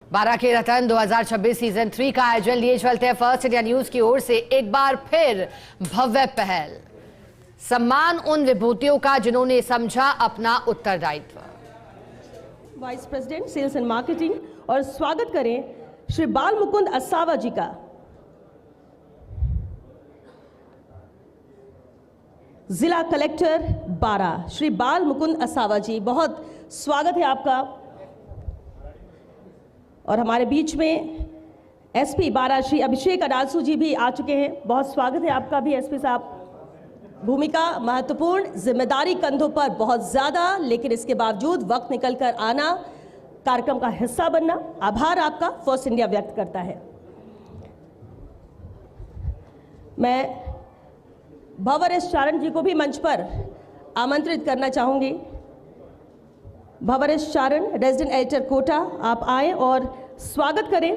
बारह के रतन 2026 सीजन 3 का आयोजन लिए चलते हैं फर्स्ट इंडिया न्यूज की ओर से एक बार फिर भव्य पहल। सम्मान उन विभूतियों का जिन्होंने समझा अपना उत्तरदायित्व। Vice president sales and marketing और स्वागत करें श्री बाल मुकुंद असावा जी का। जिला कलेक्टर बारह श्री बाल मुकुंद असावा जी, बहुत स्वागत है आपका। और हमारे बीच में एसपी बारह श्री अभिषेक अडालसू जी भी आ चुके हैं, बहुत स्वागत है आपका भी एसपी साहब। भूमिका महत्वपूर्ण, जिम्मेदारी कंधों पर बहुत ज़्यादा, लेकिन इसके बावजूद वक्त निकल कर आना, कार्यक्रम का हिस्सा बनना, आभार आपका फर्स्ट इंडिया व्यक्त करता है। मैं भंवरेश चारण जी को भी मंच पर आमंत्रित करना चाहूंगी। भंवरेश चारण, रेजिडेंट एडिटर कोटा, आप आए और स्वागत करें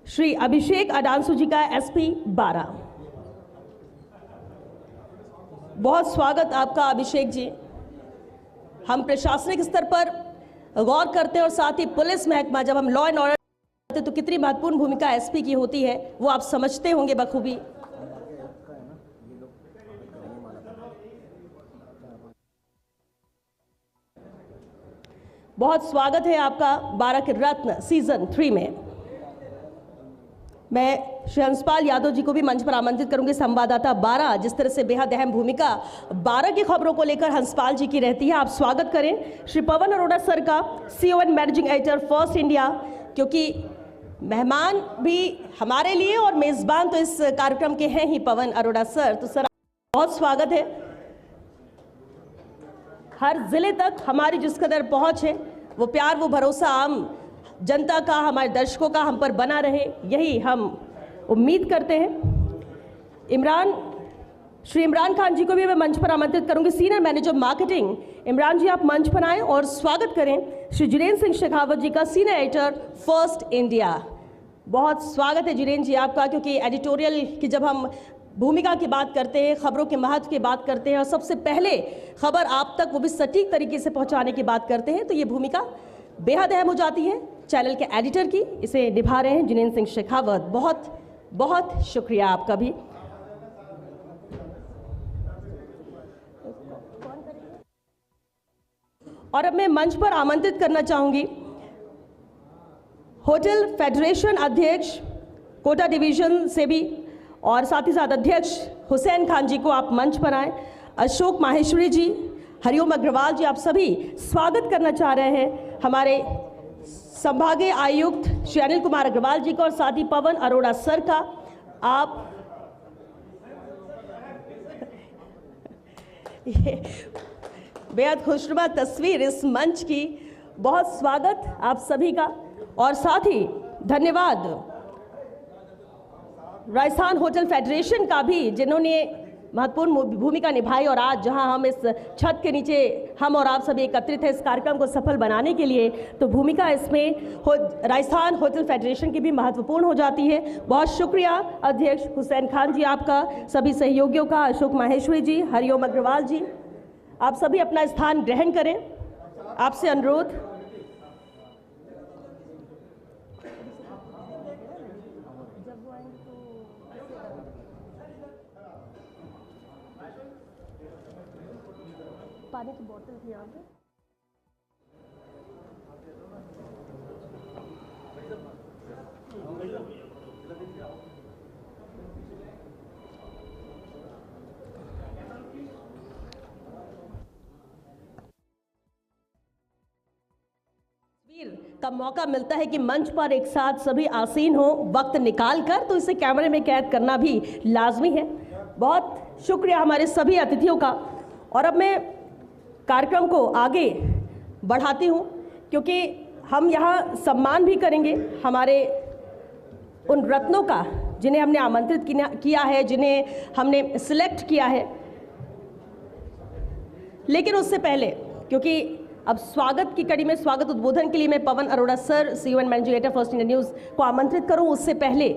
श्री अभिषेक अडालसू जी का, एसपी बारह। बहुत स्वागत आपका अभिषेक जी। हम प्रशासनिक स्तर पर गौर करते हैं और साथ ही पुलिस महकमा, जब हम लॉ एंड ऑर्डर करते तो कितनी महत्वपूर्ण भूमिका एसपी की होती है वो आप समझते होंगे बखूबी। बहुत स्वागत है आपका 12 के रत्न सीजन 3 में। मैं श्री हंसपाल यादव जी को भी मंच पर आमंत्रित करूंगी। संवाददाता 12, जिस तरह से बेहद अहम भूमिका 12 की खबरों को लेकर हंसपाल जी की रहती है, आप स्वागत करें श्री पवन अरोड़ा सर का, CEO and managing editor First India. क्योंकि मेहमान भी हमारे लिए और मेजबान तो इस कार्यक्रम के हैं ही पवन अरोड़ा सर, तो सर बहुत स्वागत है। हर जिले तक हमारी जिस कदर पहुंच है, वो प्यार, वो भरोसा आम जनता का, हमारे दर्शकों का हम पर बना रहे, यही हम उम्मीद करते हैं। श्री इमरान खान जी को भी मैं मंच पर आमंत्रित करूंगी, सीनियर मैनेजर मार्केटिंग। इमरान जी, आप मंच पर आएं और स्वागत करें श्री जिनेन्द्र सिंह शेखावत जी का, सीनियर एडिटर फर्स्ट इंडिया। बहुत स्वागत है जिनेन्द्र जी आपका, क्योंकि एडिटोरियल की जब हम भूमिका की बात करते हैं, खबरों के महत्व की बात करते हैं और सबसे पहले खबर आप तक वो भी सटीक तरीके से पहुंचाने की बात करते हैं, तो ये भूमिका बेहद अहम हो जाती है चैनल के एडिटर की। इसे निभा रहे हैं जिनेन्द्र सिंह शेखावत, बहुत बहुत शुक्रिया आपका भी। और अब मैं मंच पर आमंत्रित करना चाहूंगी होटल फेडरेशन अध्यक्ष कोटा डिवीजन से भी और साथ ही साथ अध्यक्ष हुसैन खान जी को, आप मंच पर आए। अशोक माहेश्वरी जी, हरिओम अग्रवाल जी, आप सभी स्वागत करना चाह रहे हैं हमारे संभागीय आयुक्त श्री अनिल कुमार अग्रवाल जी का और साथ ही पवन अरोड़ा सर का। आप ये बेहद खुशनुमा तस्वीर इस मंच की, बहुत स्वागत आप सभी का। और साथ ही धन्यवाद राजस्थान होटल फेडरेशन का भी, जिन्होंने महत्वपूर्ण भूमिका निभाई। और आज जहां हम इस छत के नीचे हम और आप सभी एकत्रित हैं इस कार्यक्रम को सफल बनाने के लिए, तो भूमिका इसमें राजस्थान होटल फेडरेशन की भी महत्वपूर्ण हो जाती है। बहुत शुक्रिया अध्यक्ष हुसैन खान जी आपका, सभी सहयोगियों का, अशोक माहेश्वरी जी, हरिओम अग्रवाल जी, आप सभी अपना स्थान ग्रहण करें। आपसे अनुरोध। पानी की बोतल थी यहाँ पे। का मौका मिलता है कि मंच पर एक साथ सभी आसीन हो वक्त निकाल कर, तो इसे कैमरे में कैद करना भी लाजमी है। बहुत शुक्रिया हमारे सभी अतिथियों का। और अब मैं कार्यक्रम को आगे बढ़ाती हूँ, क्योंकि हम यहाँ सम्मान भी करेंगे हमारे उन रत्नों का जिन्हें हमने आमंत्रित किया है, जिन्हें हमने सिलेक्ट किया है। लेकिन उससे पहले, क्योंकि अब स्वागत की कड़ी में स्वागत उद्बोधन के लिए मैं Pawan Arora sir, CEO and managing editor First India News को आमंत्रित करूं, उससे पहले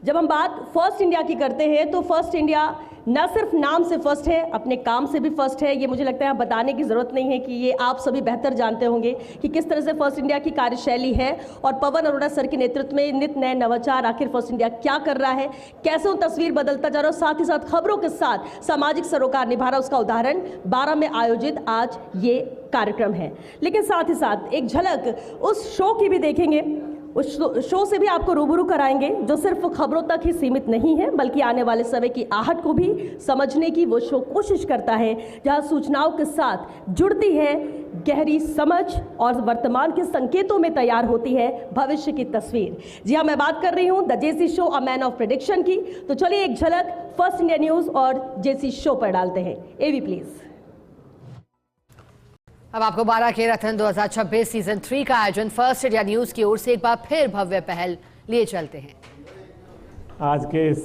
जब हम बात फर्स्ट इंडिया की करते हैं तो फर्स्ट इंडिया न सिर्फ नाम से फर्स्ट है, अपने काम से भी फर्स्ट है। ये मुझे लगता है बताने की ज़रूरत नहीं है कि ये आप सभी बेहतर जानते होंगे कि किस तरह से फर्स्ट इंडिया की कार्यशैली है और पवन अरोड़ा सर के नेतृत्व में नित नए नवाचार आखिर फर्स्ट इंडिया क्या कर रहा है, कैसे वो तस्वीर बदलता जा रहा है और साथ ही साथ खबरों के साथ सामाजिक सरोकार निभा रहा, उसका उदाहरण 12 में आयोजित आज ये कार्यक्रम है। लेकिन साथ ही साथ एक झलक उस शो की भी देखेंगे, उस शो से भी आपको रूबरू कराएंगे जो सिर्फ खबरों तक ही सीमित नहीं है बल्कि आने वाले समय की आहट को भी समझने की वो शो कोशिश करता है, जहां सूचनाओं के साथ जुड़ती है गहरी समझ और वर्तमान के संकेतों में तैयार होती है भविष्य की तस्वीर। जी हाँ, मैं बात कर रही हूं the J C show a man of prediction की। तो चलिए एक झलक फर्स्ट इंडिया न्यूज़ और जेसी शो पर डालते हैं। एवी प्लीज़। अब आपको 12 के रतन 2026 सीजन 3 का आयोजन फर्स्ट इंडिया न्यूज की ओर से एक बार फिर भव्य पहल लिए चलते हैं। आज के इस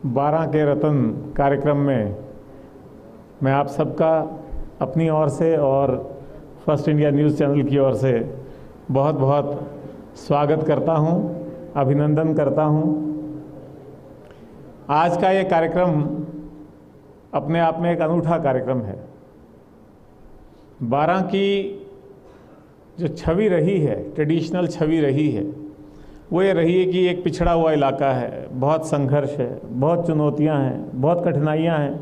12 के रतन कार्यक्रम में मैं आप सबका अपनी ओर से और फर्स्ट इंडिया न्यूज़ चैनल की ओर से बहुत बहुत स्वागत करता हूं, अभिनंदन करता हूं। आज का ये कार्यक्रम अपने आप में एक अनूठा कार्यक्रम है। 12 की जो छवि रही है, ट्रेडिशनल छवि रही है, वो ये रही है कि एक पिछड़ा हुआ इलाका है, बहुत संघर्ष है, बहुत चुनौतियां हैं, बहुत कठिनाइयां हैं,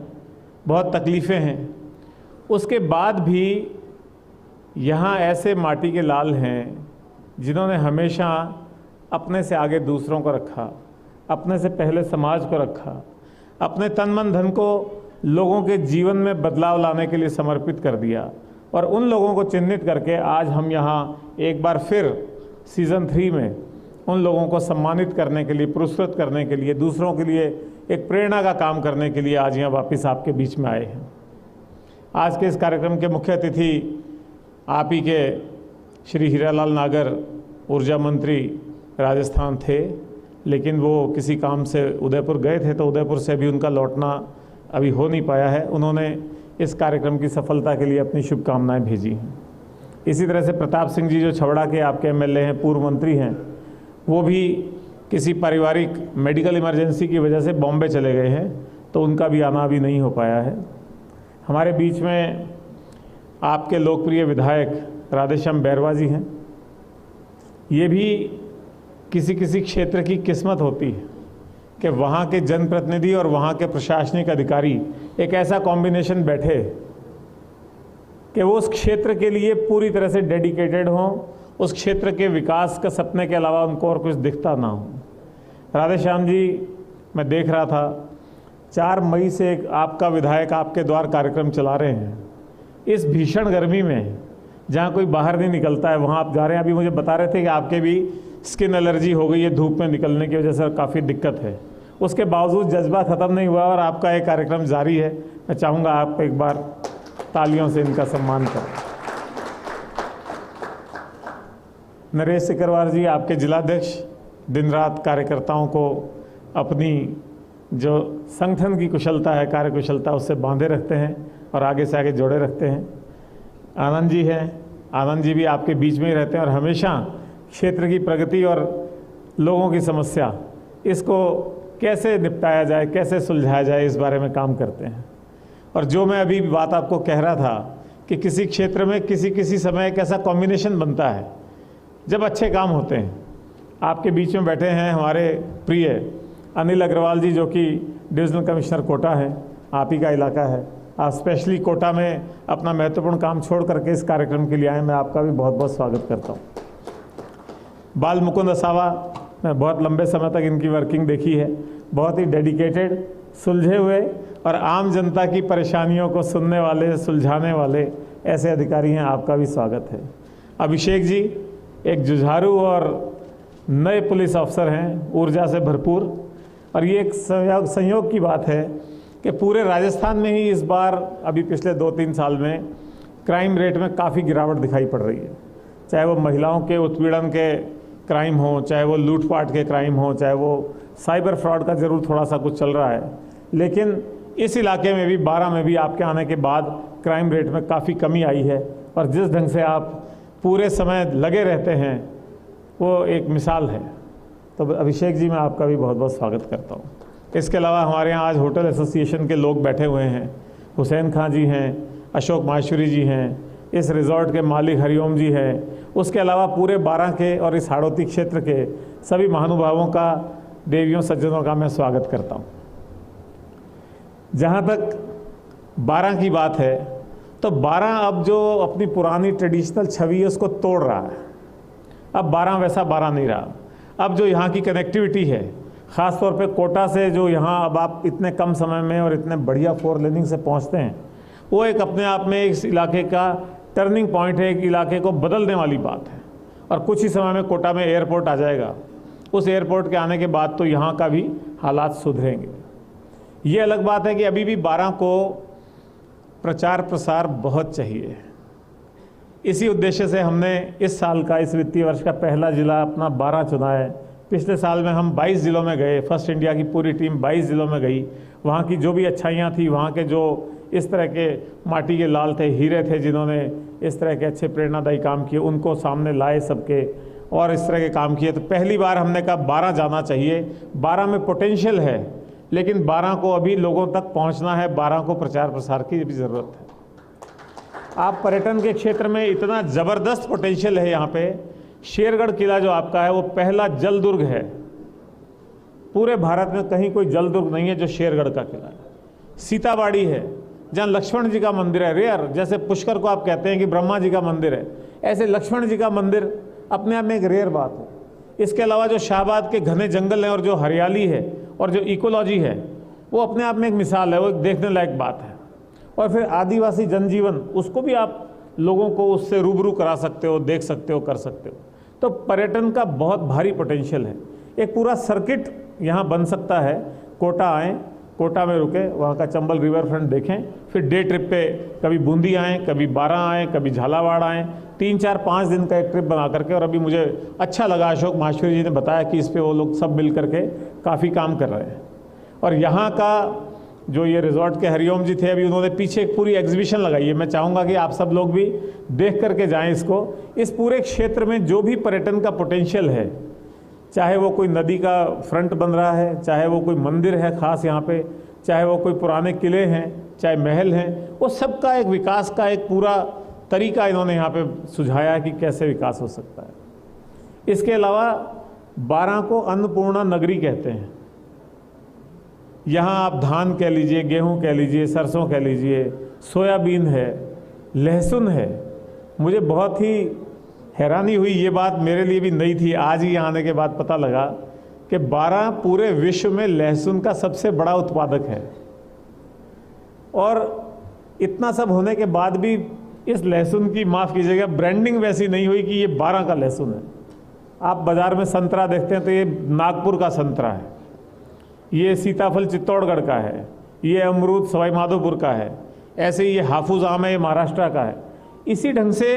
बहुत तकलीफ़ें हैं। उसके बाद भी यहाँ ऐसे माटी के लाल हैं जिन्होंने हमेशा अपने से आगे दूसरों को रखा, अपने से पहले समाज को रखा, अपने तन मन धन को लोगों के जीवन में बदलाव लाने के लिए समर्पित कर दिया। और उन लोगों को चिन्हित करके आज हम यहाँ एक बार फिर सीज़न 3 में उन लोगों को सम्मानित करने के लिए, पुरस्कृत करने के लिए, दूसरों के लिए एक प्रेरणा का काम करने के लिए आज यहाँ वापस आपके बीच में आए हैं। आज के इस कार्यक्रम के मुख्य अतिथि आप ही के श्री हीरालाल नागर, ऊर्जा मंत्री राजस्थान थे, लेकिन वो किसी काम से उदयपुर गए थे, तो उदयपुर से भी उनका लौटना अभी हो नहीं पाया है। उन्होंने इस कार्यक्रम की सफलता के लिए अपनी शुभकामनाएं भेजी हैं। इसी तरह से प्रताप सिंह जी जो छबड़ा के आपके एमएलए हैं, पूर्व मंत्री हैं, वो भी किसी पारिवारिक मेडिकल इमरजेंसी की वजह से बॉम्बे चले गए हैं, तो उनका भी आना अभी नहीं हो पाया है। हमारे बीच में आपके लोकप्रिय विधायक राधेश्याम बैरवा जी हैं। ये भी किसी किसी क्षेत्र की किस्मत होती है कि वहाँ के जनप्रतिनिधि और वहाँ के प्रशासनिक अधिकारी एक ऐसा कॉम्बिनेशन बैठे कि वो उस क्षेत्र के लिए पूरी तरह से डेडिकेटेड हों, उस क्षेत्र के विकास का सपने के अलावा उनको और कुछ दिखता ना हो। राधेश्याम जी, मैं देख रहा था 4 मई से एक आपका विधायक आपके द्वार कार्यक्रम चला रहे हैं। इस भीषण गर्मी में जहाँ कोई बाहर नहीं निकलता है, वहाँ आप जा रहे हैं। अभी मुझे बता रहे थे कि आपके भी स्किन एलर्जी हो गई है धूप में निकलने की वजह से, काफ़ी दिक्कत है। उसके बावजूद जज्बा ख़त्म नहीं हुआ और आपका ये कार्यक्रम जारी है। मैं चाहूँगा आप एक बार तालियों से इनका सम्मान करें। नरेश सिकरवार जी, आपके जिलाध्यक्ष, दिन रात कार्यकर्ताओं को अपनी जो संगठन की कुशलता है, कार्य कुशलता, उससे बांधे रखते हैं और आगे से आगे जोड़े रखते हैं। आनंद जी हैं, आनंद जी भी आपके बीच में ही रहते हैं और हमेशा क्षेत्र की प्रगति और लोगों की समस्या, इसको कैसे निपटाया जाए, कैसे सुलझाया जाए, इस बारे में काम करते हैं। और जो मैं अभी बात आपको कह रहा था कि किसी क्षेत्र में किसी समय एक ऐसा कॉम्बिनेशन बनता है जब अच्छे काम होते हैं। आपके बीच में बैठे हैं हमारे प्रिय अनिल अग्रवाल जी, जो कि डिविजनल कमिश्नर कोटा हैं, आप ही का इलाका है। आप स्पेशली कोटा में अपना महत्वपूर्ण काम छोड़ करके इस कार्यक्रम के लिए आए, मैं आपका भी बहुत बहुत स्वागत करता हूँ। बाल मुकुंद असावा, मैं बहुत लंबे समय तक इनकी वर्किंग देखी है, बहुत ही डेडिकेटेड, सुलझे हुए और आम जनता की परेशानियों को सुनने वाले, सुलझाने वाले ऐसे अधिकारी हैं, आपका भी स्वागत है। अभिषेक जी एक जुझारू और नए पुलिस अफसर हैं, ऊर्जा से भरपूर, और ये एक संयोग की बात है कि पूरे राजस्थान में ही इस बार अभी पिछले 2-3 साल में क्राइम रेट में काफ़ी गिरावट दिखाई पड़ रही है। चाहे वो महिलाओं के उत्पीड़न के क्राइम हो, चाहे वो लूटपाट के क्राइम हो, चाहे वो साइबर फ्रॉड का ज़रूर थोड़ा सा कुछ चल रहा है, लेकिन इस इलाके में भी 12 में भी आपके आने के बाद क्राइम रेट में काफ़ी कमी आई है। और जिस ढंग से आप पूरे समय लगे रहते हैं वो एक मिसाल है। तो अभिषेक जी, मैं आपका भी बहुत बहुत स्वागत करता हूँ। इसके अलावा हमारे यहाँ आज होटल एसोसिएशन के लोग बैठे हुए हैं, हुसैन खां जी हैं, अशोक माहेश्वरी जी हैं, इस रिज़ॉर्ट के मालिक हरिओम जी हैं। उसके अलावा पूरे बारां के और इस हाड़ौती क्षेत्र के सभी महानुभावों का, देवियों सज्जनों का मैं स्वागत करता हूँ। जहाँ तक बारां की बात है तो बारां अब जो अपनी पुरानी ट्रेडिशनल छवि है उसको तोड़ रहा है। अब बारां वैसा बारां नहीं रहा। अब जो यहाँ की कनेक्टिविटी है, ख़ास तौर पे कोटा से जो यहाँ अब आप इतने कम समय में और इतने बढ़िया 4 लेनिंग से पहुँचते हैं, वो एक अपने आप में इस इलाके का टर्निंग पॉइंट है, एक इलाके को बदलने वाली बात है। और कुछ ही समय में कोटा में एयरपोर्ट आ जाएगा। उस एयरपोर्ट के आने के बाद तो यहाँ का भी हालात सुधरेंगे। ये अलग बात है कि अभी भी बारां को प्रचार प्रसार बहुत चाहिए। इसी उद्देश्य से हमने इस साल का, इस वित्तीय वर्ष का पहला ज़िला अपना बारां चुना है। पिछले साल में हम 22 ज़िलों में गए, फर्स्ट इंडिया की पूरी टीम 22 ज़िलों में गई। वहाँ की जो भी अच्छाइयाँ थी, वहाँ के जो इस तरह के माटी के लाल थे, हीरे थे, जिन्होंने इस तरह के अच्छे प्रेरणादायी काम किए, उनको सामने लाए सबके, और इस तरह के काम किए। तो पहली बार हमने कहा बारां जाना चाहिए। बारां में पोटेंशियल है, लेकिन बारां को अभी लोगों तक पहुंचना है, बारां को प्रचार प्रसार की भी ज़रूरत है। आप पर्यटन के क्षेत्र में इतना ज़बरदस्त पोटेंशियल है यहाँ पे। शेरगढ़ किला जो आपका है वो पहला जल दुर्ग है। पूरे भारत में कहीं कोई जल दुर्ग नहीं है जो शेरगढ़ का किला है। सीताबाड़ी है जहाँ लक्ष्मण जी का मंदिर है, रेयर। जैसे पुष्कर को आप कहते हैं कि ब्रह्मा जी का मंदिर है, ऐसे लक्ष्मण जी का मंदिर अपने आप में एक रेयर बात है। इसके अलावा जो शाहबाद के घने जंगल हैं और जो हरियाली है और जो इकोलॉजी है, वो अपने आप में एक मिसाल है, वो एक देखने लायक बात है। और फिर आदिवासी जनजीवन, उसको भी आप लोगों को उससे रूबरू करा सकते हो, देख सकते हो, कर सकते हो। तो पर्यटन का बहुत भारी पोटेंशियल है। एक पूरा सर्किट यहाँ बन सकता है। कोटा आएँ, कोटा में रुके, वहाँ का चंबल रिवर फ्रंट देखें, फिर डे ट्रिप पे कभी बूंदी आएँ, कभी बारां आएँ, कभी झालावाड़ आएँ, 3, 4, 5 दिन का एक ट्रिप बना करके। और अभी मुझे अच्छा लगा, अशोक माहेश्वरी जी ने बताया कि इस पे वो लोग सब मिल करके काफ़ी काम कर रहे हैं। और यहाँ का जो ये रिजॉर्ट के हरिओम जी थे, अभी उन्होंने पीछे एक पूरी एग्जीबिशन लगाई है। मैं चाहूँगा कि आप सब लोग भी देख करके जाएं इसको। इस पूरे क्षेत्र में जो भी पर्यटन का पोटेंशियल है, चाहे वो कोई नदी का फ्रंट बन रहा है, चाहे वो कोई मंदिर है ख़ास यहाँ पे, चाहे वो कोई पुराने किले हैं, चाहे महल हैं, वो सब का एक विकास का एक पूरा तरीका इन्होंने यहाँ पे सुझाया कि कैसे विकास हो सकता है। इसके अलावा बारां को अन्नपूर्णा नगरी कहते हैं। यहाँ आप धान कह लीजिए, गेहूँ कह लीजिए, सरसों कह लीजिए, सोयाबीन है, लहसुन है। मुझे बहुत ही हैरानी हुई, ये बात मेरे लिए भी नई थी। आज ही यहाँ आने के बाद पता लगा कि बारां पूरे विश्व में लहसुन का सबसे बड़ा उत्पादक है। और इतना सब होने के बाद भी इस लहसुन की, माफ़ कीजिएगा, ब्रांडिंग वैसी नहीं हुई कि ये बारां का लहसुन है। आप बाज़ार में संतरा देखते हैं तो ये नागपुर का संतरा है, ये सीताफल चित्तौड़गढ़ का है, ये अमरूद सवाई माधोपुर का है, ऐसे ही ये हाफूज आम है, ये महाराष्ट्र का है। इसी ढंग से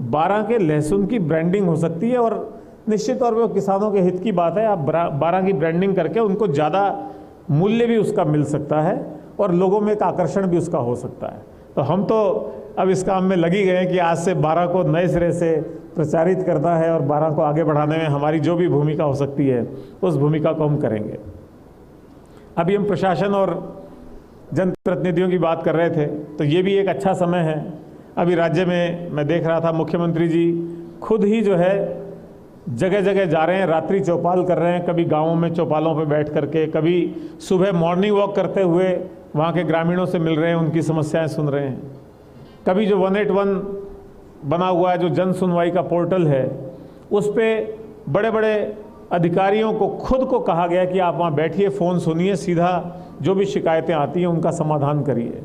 बारां के लहसुन की ब्रांडिंग हो सकती है। और निश्चित तौर पे किसानों के हित की बात है। आप बारां की ब्रांडिंग करके उनको ज़्यादा मूल्य भी उसका मिल सकता है और लोगों में एक आकर्षण भी उसका हो सकता है। तो हम तो अब इस काम में लगी गए हैं कि आज से बारां को नए सिरे से प्रचारित करना है और बारां को आगे बढ़ाने में हमारी जो भी भूमिका हो सकती है उस भूमिका को हम करेंगे। अभी हम प्रशासन और जनप्रतिनिधियों की बात कर रहे थे, तो ये भी एक अच्छा समय है। अभी राज्य में मैं देख रहा था, मुख्यमंत्री जी खुद ही जो है जगह जगह जा रहे हैं, रात्रि चौपाल कर रहे हैं। कभी गाँवों में चौपालों पे बैठ करके, कभी सुबह मॉर्निंग वॉक करते हुए वहाँ के ग्रामीणों से मिल रहे हैं, उनकी समस्याएं सुन रहे हैं। कभी जो 181 बना हुआ है, जो जन सुनवाई का पोर्टल है, उस पर बड़े बड़े अधिकारियों को खुद को कहा गया कि आप वहाँ बैठिए, फ़ोन सुनिए, सीधा जो भी शिकायतें आती हैं उनका समाधान करिए।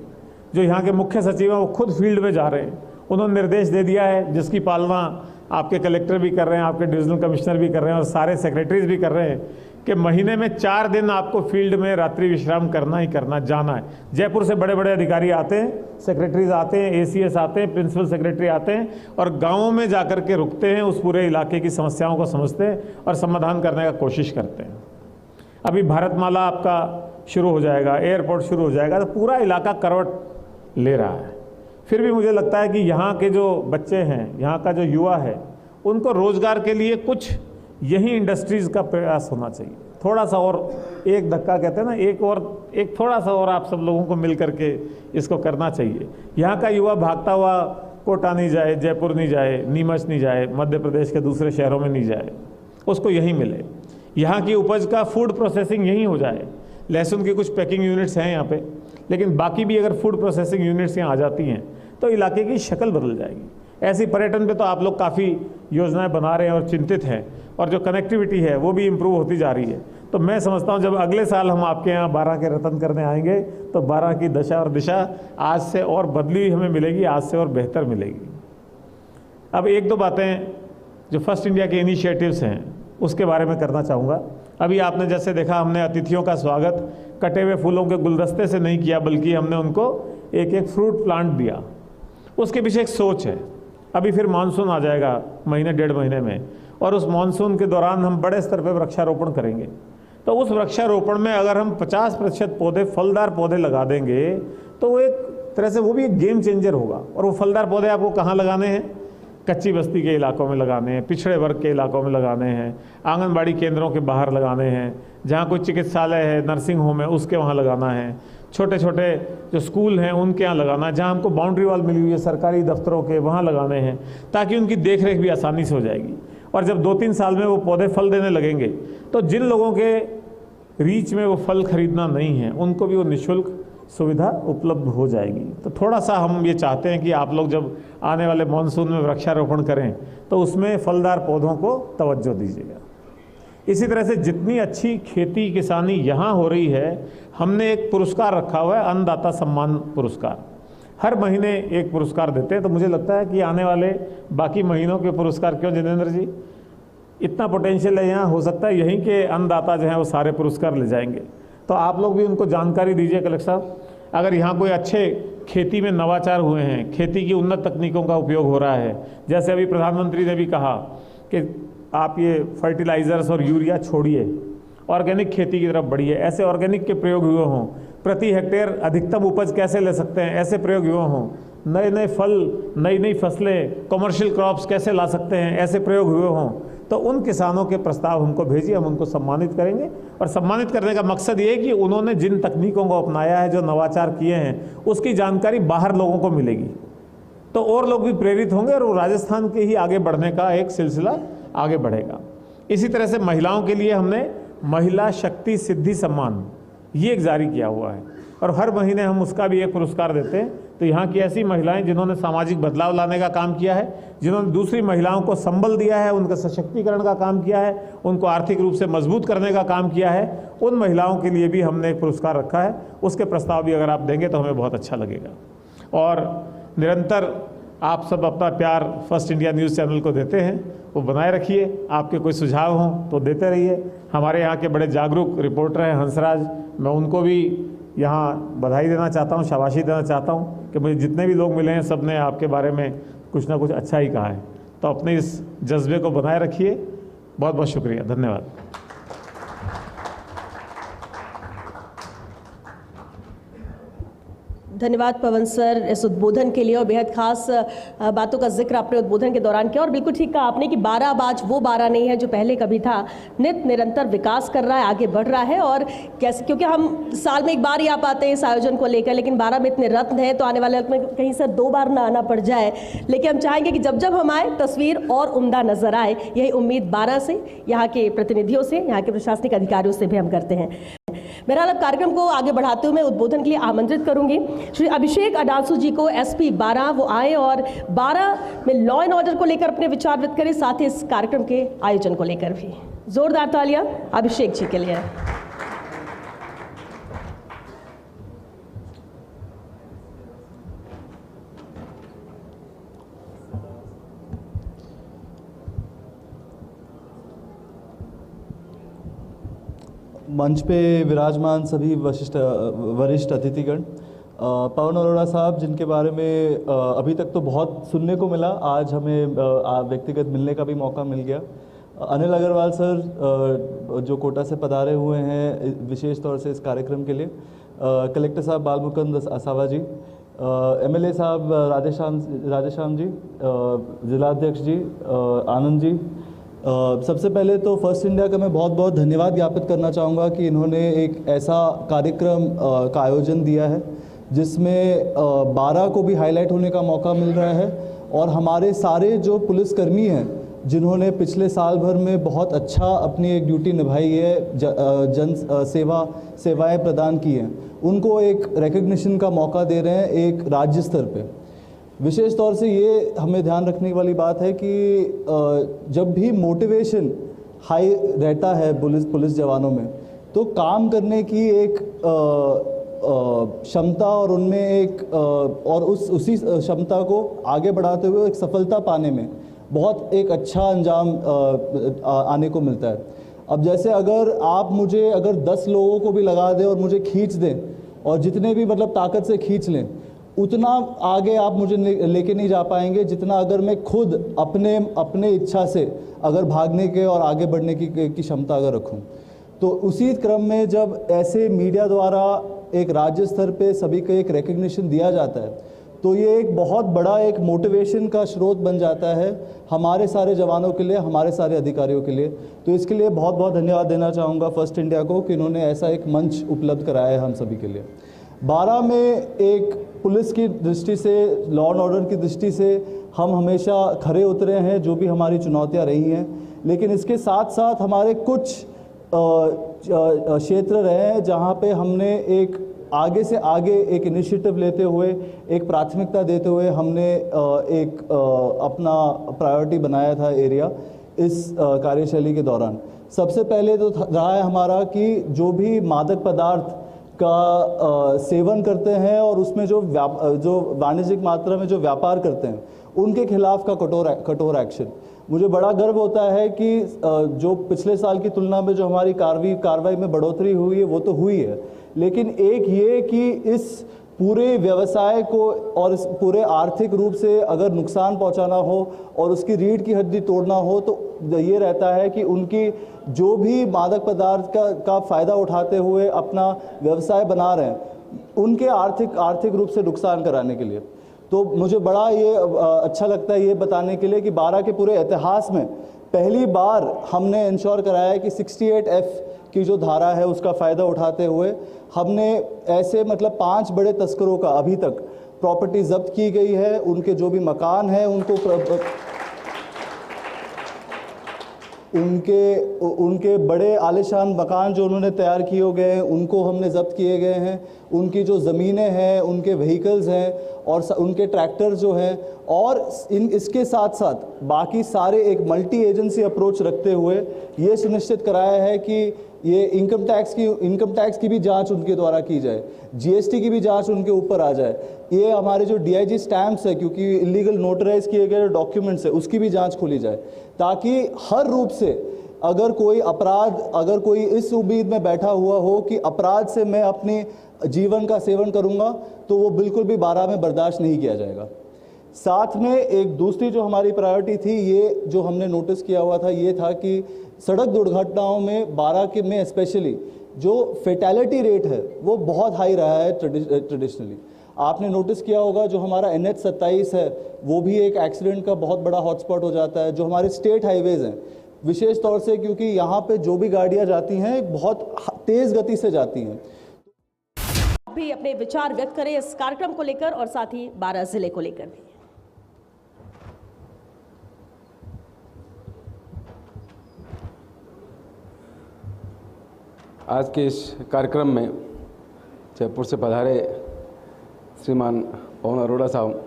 जो यहाँ के मुख्य सचिव हैं वो खुद फील्ड में जा रहे हैं। उन्होंने निर्देश दे दिया है, जिसकी पालना आपके कलेक्टर भी कर रहे हैं, आपके डिविजनल कमिश्नर भी कर रहे हैं और सारे सेक्रेटरीज भी कर रहे हैं कि महीने में 4 दिन आपको फील्ड में रात्रि विश्राम करना ही करना, जाना है। जयपुर से बड़े बड़े अधिकारी आते हैं, सेक्रेटरीज आते हैं, एसीएस आते हैं, प्रिंसिपल सेक्रेटरी आते हैं और गाँवों में जाकर के रुकते हैं, उस पूरे इलाके की समस्याओं को समझते हैं और समाधान करने का कोशिश करते हैं। अभी भारतमाला आपका शुरू हो जाएगा, एयरपोर्ट शुरू हो जाएगा, तो पूरा इलाका करवट ले रहा है। फिर भी मुझे लगता है कि यहाँ के जो बच्चे हैं, यहाँ का जो युवा है, उनको रोज़गार के लिए कुछ यही इंडस्ट्रीज़ का प्रयास होना चाहिए। थोड़ा सा और एक धक्का कहते हैं ना, एक थोड़ा सा और आप सब लोगों को मिल करके इसको करना चाहिए। यहाँ का युवा भागता हुआ कोटा नहीं जाए, जयपुर नहीं जाए, नीमच नहीं जाए, मध्य प्रदेश के दूसरे शहरों में नहीं जाए, उसको यहीं मिले। यहाँ की उपज का फूड प्रोसेसिंग यहीं हो जाए। लहसुन की कुछ पैकिंग यूनिट्स हैं यहाँ पे, लेकिन बाकी भी अगर फूड प्रोसेसिंग यूनिट्स यहाँ आ जाती हैं तो इलाके की शक्ल बदल जाएगी। ऐसी पर्यटन पे तो आप लोग काफ़ी योजनाएं बना रहे हैं और चिंतित हैं, और जो कनेक्टिविटी है वो भी इम्प्रूव होती जा रही है। तो मैं समझता हूँ जब अगले साल हम आपके यहाँ 12 के रतन करने आएंगे तो 12 की दशा और दिशा आज से और बदली हुई हमें मिलेगी, आज से और बेहतर मिलेगी। अब एक दो बातें जो फर्स्ट इंडिया के इनिशिएटिव्स हैं उसके बारे में करना चाहूँगा। अभी आपने जैसे देखा, हमने अतिथियों का स्वागत कटे हुए फूलों के गुलदस्ते से नहीं किया, बल्कि हमने उनको एक एक फ्रूट प्लांट दिया। उसके पीछे एक सोच है। अभी फिर मानसून आ जाएगा महीने डेढ़ महीने में, और उस मानसून के दौरान हम बड़े स्तर पर वृक्षारोपण करेंगे। तो उस वृक्षारोपण में अगर हम 50% पौधे, फलदार पौधे लगा देंगे तो वो एक तरह से वो भी एक गेम चेंजर होगा। और वो फलदार पौधे आपको कहाँ लगाने हैं? कच्ची बस्ती के इलाकों में लगाने हैं, पिछड़े वर्ग के इलाकों में लगाने हैं, आंगनबाड़ी केंद्रों के बाहर लगाने हैं, जहाँ कोई चिकित्सालय है, नर्सिंग होम है, उसके वहाँ लगाना है, छोटे छोटे जो स्कूल हैं उनके यहाँ लगाना है, जहाँ हमको बाउंड्री वॉल मिली हुई है सरकारी दफ्तरों के, वहाँ लगाने हैं, ताकि उनकी देख रेख भी आसानी से हो जाएगी। और जब 2-3 साल में वो पौधे फल देने लगेंगे तो जिन लोगों के रीच में वो फल खरीदना नहीं है उनको भी वो निःशुल्क सुविधा उपलब्ध हो जाएगी। तो थोड़ा सा हम ये चाहते हैं कि आप लोग जब आने वाले मानसून में वृक्षारोपण करें तो उसमें फलदार पौधों को तवज्जो दीजिएगा। इसी तरह से जितनी अच्छी खेती किसानी यहाँ हो रही है, हमने एक पुरस्कार रखा हुआ है, अन्नदाता सम्मान पुरस्कार। हर महीने एक पुरस्कार देते हैं। तो मुझे लगता है कि आने वाले बाकी महीनों के पुरस्कार, क्यों जितेंद्र जी, इतना पोटेंशियल है यहाँ, हो सकता है यहीं के अन्नदाता जो हैं वो सारे पुरस्कार ले जाएंगे। तो आप लोग भी उनको जानकारी दीजिए कलेक्टर साहब। अगर यहाँ कोई अच्छे खेती में नवाचार हुए हैं, खेती की उन्नत तकनीकों का उपयोग हो रहा है, जैसे अभी प्रधानमंत्री ने भी कहा कि आप ये फर्टिलाइज़र्स और यूरिया छोड़िए, ऑर्गेनिक खेती की तरफ बढ़िए, ऐसे ऑर्गेनिक के प्रयोग हुए हों, प्रति हेक्टेयर अधिकतम उपज कैसे ले सकते हैं, ऐसे प्रयोग हुए हों, नए नए फल, नई नई फसलें, कमर्शियल क्रॉप्स कैसे ला सकते हैं, ऐसे प्रयोग हुए हों, तो उन किसानों के प्रस्ताव हमको भेजिए, हम उनको सम्मानित करेंगे। और सम्मानित करने का मकसद ये है कि उन्होंने जिन तकनीकों को अपनाया है, जो नवाचार किए हैं, उसकी जानकारी बाहर लोगों को मिलेगी, तो और लोग भी प्रेरित होंगे और वो राजस्थान के ही आगे बढ़ने का एक सिलसिला आगे बढ़ेगा। इसी तरह से महिलाओं के लिए हमने महिला शक्ति सिद्धि सम्मान ये एक जारी किया हुआ है, और हर महीने हम उसका भी एक पुरस्कार देते हैं। तो यहाँ की ऐसी महिलाएं जिन्होंने सामाजिक बदलाव लाने का काम किया है, जिन्होंने दूसरी महिलाओं को संबल दिया है, उनका सशक्तिकरण का काम किया है, उनको आर्थिक रूप से मजबूत करने का काम किया है, उन महिलाओं के लिए भी हमने एक पुरस्कार रखा है। उसके प्रस्ताव भी अगर आप देंगे तो हमें बहुत अच्छा लगेगा। और निरंतर आप सब अपना प्यार फर्स्ट इंडिया न्यूज़ चैनल को देते हैं, वो बनाए रखिए। आपके कोई सुझाव हों तो देते रहिए। हमारे यहाँ के बड़े जागरूक रिपोर्टर हैं हंसराज, मैं उनको भी यहाँ बधाई देना चाहता हूँ, शाबाशी देना चाहता हूँ कि मुझे जितने भी लोग मिले हैं सब ने आपके बारे में कुछ ना कुछ अच्छा ही कहा है। तो अपने इस जज्बे को बनाए रखिए। बहुत बहुत शुक्रिया, धन्यवाद। धन्यवाद पवन सर इस उद्बोधन के लिए, और बेहद खास बातों का जिक्र आपने उद्बोधन के दौरान किया। और बिल्कुल ठीक कहा आपने कि 12 बाज वो 12 नहीं है जो पहले कभी था, नित निरंतर विकास कर रहा है, आगे बढ़ रहा है। और कैसे, क्योंकि हम साल में एक बार ही आ पाते हैं इस आयोजन को लेकर, लेकिन 12 में इतने रत्न हैं तो आने वाले वक्त में कहीं से 2 बार ना आना पड़ जाए। लेकिन हम चाहेंगे कि जब जब हम आए तस्वीर और उम्दा नजर आए। यही उम्मीद 12 से, यहाँ के प्रतिनिधियों से, यहाँ के प्रशासनिक अधिकारियों से भी हम करते हैं। मेरा अब कार्यक्रम को आगे बढ़ाते हुए मैं उद्बोधन के लिए आमंत्रित करूंगी श्री अभिषेक अडासू जी को, SP 12, वो आए और 12 में लॉ एंड ऑर्डर को लेकर अपने विचार व्यक्त करें, साथ ही इस कार्यक्रम के आयोजन को लेकर भी। जोरदार तालियां अभिषेक जी के लिए। मंच पे विराजमान सभी वरिष्ठ अतिथिगण, पवन अरोड़ा साहब जिनके बारे में अभी तक तो बहुत सुनने को मिला, आज हमें व्यक्तिगत मिलने का भी मौका मिल गया। अनिल अग्रवाल सर जो कोटा से पधारे हुए हैं विशेष तौर से इस कार्यक्रम के लिए, कलेक्टर साहब बालमुकुंद असावा जी, MLA साहब राधेश्याम जी, जिलाध्यक्ष जी आनंद जी, सबसे पहले तो फर्स्ट इंडिया का मैं बहुत बहुत धन्यवाद ज्ञापित करना चाहूँगा कि इन्होंने एक ऐसा कार्यक्रम का आयोजन दिया है जिसमें 12 को भी हाईलाइट होने का मौका मिल रहा है और हमारे सारे जो पुलिसकर्मी हैं जिन्होंने पिछले साल भर में बहुत अच्छा अपनी एक ड्यूटी निभाई है, जन सेवाएं प्रदान की हैं, उनको एक रिकग्निशन का मौका दे रहे हैं एक राज्य स्तर पे। विशेष तौर से ये हमें ध्यान रखने वाली बात है कि जब भी मोटिवेशन हाई रहता है पुलिस जवानों में तो काम करने की एक क्षमता और उनमें एक और उसी क्षमता को आगे बढ़ाते हुए एक सफलता पाने में बहुत एक अच्छा अंजाम आने को मिलता है। अब जैसे अगर आप मुझे अगर 10 लोगों को भी लगा दें और मुझे खींच दें और जितने भी मतलब ताकत से खींच लें, उतना आगे आप मुझे लेके नहीं जा पाएंगे जितना अगर मैं खुद अपने इच्छा से अगर भागने के और आगे बढ़ने की क्षमता अगर रखूं। तो उसी क्रम में जब ऐसे मीडिया द्वारा एक राज्य स्तर पे सभी को एक रिकग्निशन दिया जाता है तो ये एक बहुत बड़ा एक मोटिवेशन का स्रोत बन जाता है हमारे सारे जवानों के लिए, हमारे सारे अधिकारियों के लिए। तो इसके लिए बहुत बहुत धन्यवाद देना चाहूँगा फर्स्ट इंडिया को कि इन्होंने ऐसा एक मंच उपलब्ध कराया है हम सभी के लिए। 12 में एक पुलिस की दृष्टि से, लॉ एंड ऑर्डर की दृष्टि से हम हमेशा खरे उतरे हैं, जो भी हमारी चुनौतियाँ रही हैं, लेकिन इसके साथ साथ हमारे कुछ क्षेत्र रहे हैं जहाँ पे हमने एक आगे से आगे एक इनिशिएटिव लेते हुए, एक प्राथमिकता देते हुए हमने एक अपना प्रायोरिटी बनाया था एरिया इस कार्यशैली के दौरान। सबसे पहले तो रहा है हमारा कि जो भी मादक पदार्थ का सेवन करते हैं और उसमें जो वाणिज्यिक मात्रा में जो व्यापार करते हैं उनके खिलाफ का कठोर एक्शन। मुझे बड़ा गर्व होता है कि जो पिछले साल की तुलना में जो हमारी कार्रवाई में बढ़ोतरी हुई है वो तो हुई है, लेकिन एक ये कि इस पूरे व्यवसाय को और इस पूरे आर्थिक रूप से अगर नुकसान पहुंचाना हो और उसकी रीढ़ की हड्डी तोड़ना हो तो ये रहता है कि उनकी जो भी मादक पदार्थ का फ़ायदा उठाते हुए अपना व्यवसाय बना रहे हैं उनके आर्थिक रूप से नुकसान कराने के लिए। तो मुझे बड़ा ये अच्छा लगता है ये बताने के लिए कि 12 के पूरे इतिहास में पहली बार हमने इंश्योर कराया कि 68F की जो धारा है उसका फ़ायदा उठाते हुए हमने ऐसे मतलब 5 बड़े तस्करों का अभी तक प्रॉपर्टी जब्त की गई है। उनके जो भी मकान हैं उनके बड़े आलीशान मकान जो उन्होंने तैयार किए गए हैं उनको हमने जब्त किए गए हैं। उनकी जो ज़मीनें हैं, उनके व्हीकल्स हैं और उनके ट्रैक्टर जो हैं, और इसके साथ साथ बाकी सारे एक मल्टी एजेंसी अप्रोच रखते हुए ये सुनिश्चित कराया है कि ये इनकम टैक्स की भी जांच उनके द्वारा की जाए, जीएसटी की भी जांच उनके ऊपर आ जाए। ये हमारे जो डीआईजी स्टैम्प्स है, क्योंकि इलीगल नोटराइज किए गए डॉक्यूमेंट्स है, उसकी भी जांच खोली जाए, ताकि हर रूप से अगर कोई इस उम्मीद में बैठा हुआ हो कि अपराध से मैं अपने जीवन का सेवन करूंगा तो वो बिल्कुल भी 12 में बर्दाश्त नहीं किया जाएगा। साथ में एक दूसरी जो हमारी प्रायोरिटी थी, ये जो हमने नोटिस किया हुआ था, ये था कि सड़क दुर्घटनाओं में 12 में स्पेशली जो फेटैलिटी रेट है वो बहुत हाई रहा है ट्रेडिशनली। आपने नोटिस किया होगा जो हमारा NH27 है वो भी एक एक्सीडेंट का बहुत बड़ा हॉटस्पॉट हो जाता है। जो हमारे स्टेट हाईवेज़ हैं विशेष तौर से, क्योंकि यहाँ पे जो भी गाड़ियाँ जाती हैं बहुत तेज़ गति से जाती हैं। भी अपने विचार व्यक्त करें इस कार्यक्रम को लेकर और साथ ही 12 जिले को लेकर भी। आज के इस कार्यक्रम में जयपुर से पधारे श्रीमान पवन अरोड़ा साहब,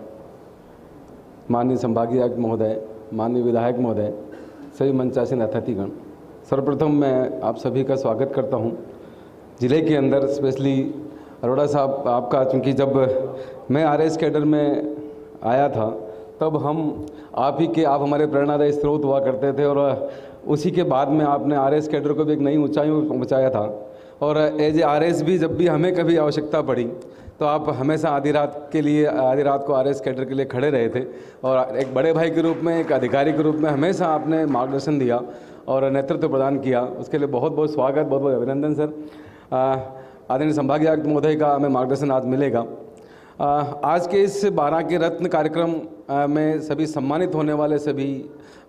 माननीय संभागीय आयुक्त महोदय, माननीय विधायक महोदय, सभी मंचासीन अतिथिगण, सर्वप्रथम मैं आप सभी का स्वागत करता हूं। ज़िले के अंदर स्पेशली अरोड़ा साहब आपका, चूँकि जब मैं RS कैडर में आया था तब आप हमारे प्रेरणादायी स्रोत हुआ करते थे और उसी के बाद में आपने RS कैडर को भी एक नई ऊंचाइयों पर पहुँचाया था। और एज RS भी जब भी हमें कभी आवश्यकता पड़ी तो आप हमेशा आधी रात को RS कैडर के लिए खड़े रहे थे और एक बड़े भाई के रूप में, एक अधिकारी के रूप में हमेशा आपने मार्गदर्शन दिया और नेतृत्व प्रदान किया। उसके लिए बहुत बहुत स्वागत, बहुत बहुत अभिनंदन सर। आदरणीय संभागीय आयुक्त महोदय का हमें मार्गदर्शन आज मिलेगा। आज के इस 12 के रत्न कार्यक्रम में सभी सम्मानित होने वाले सभी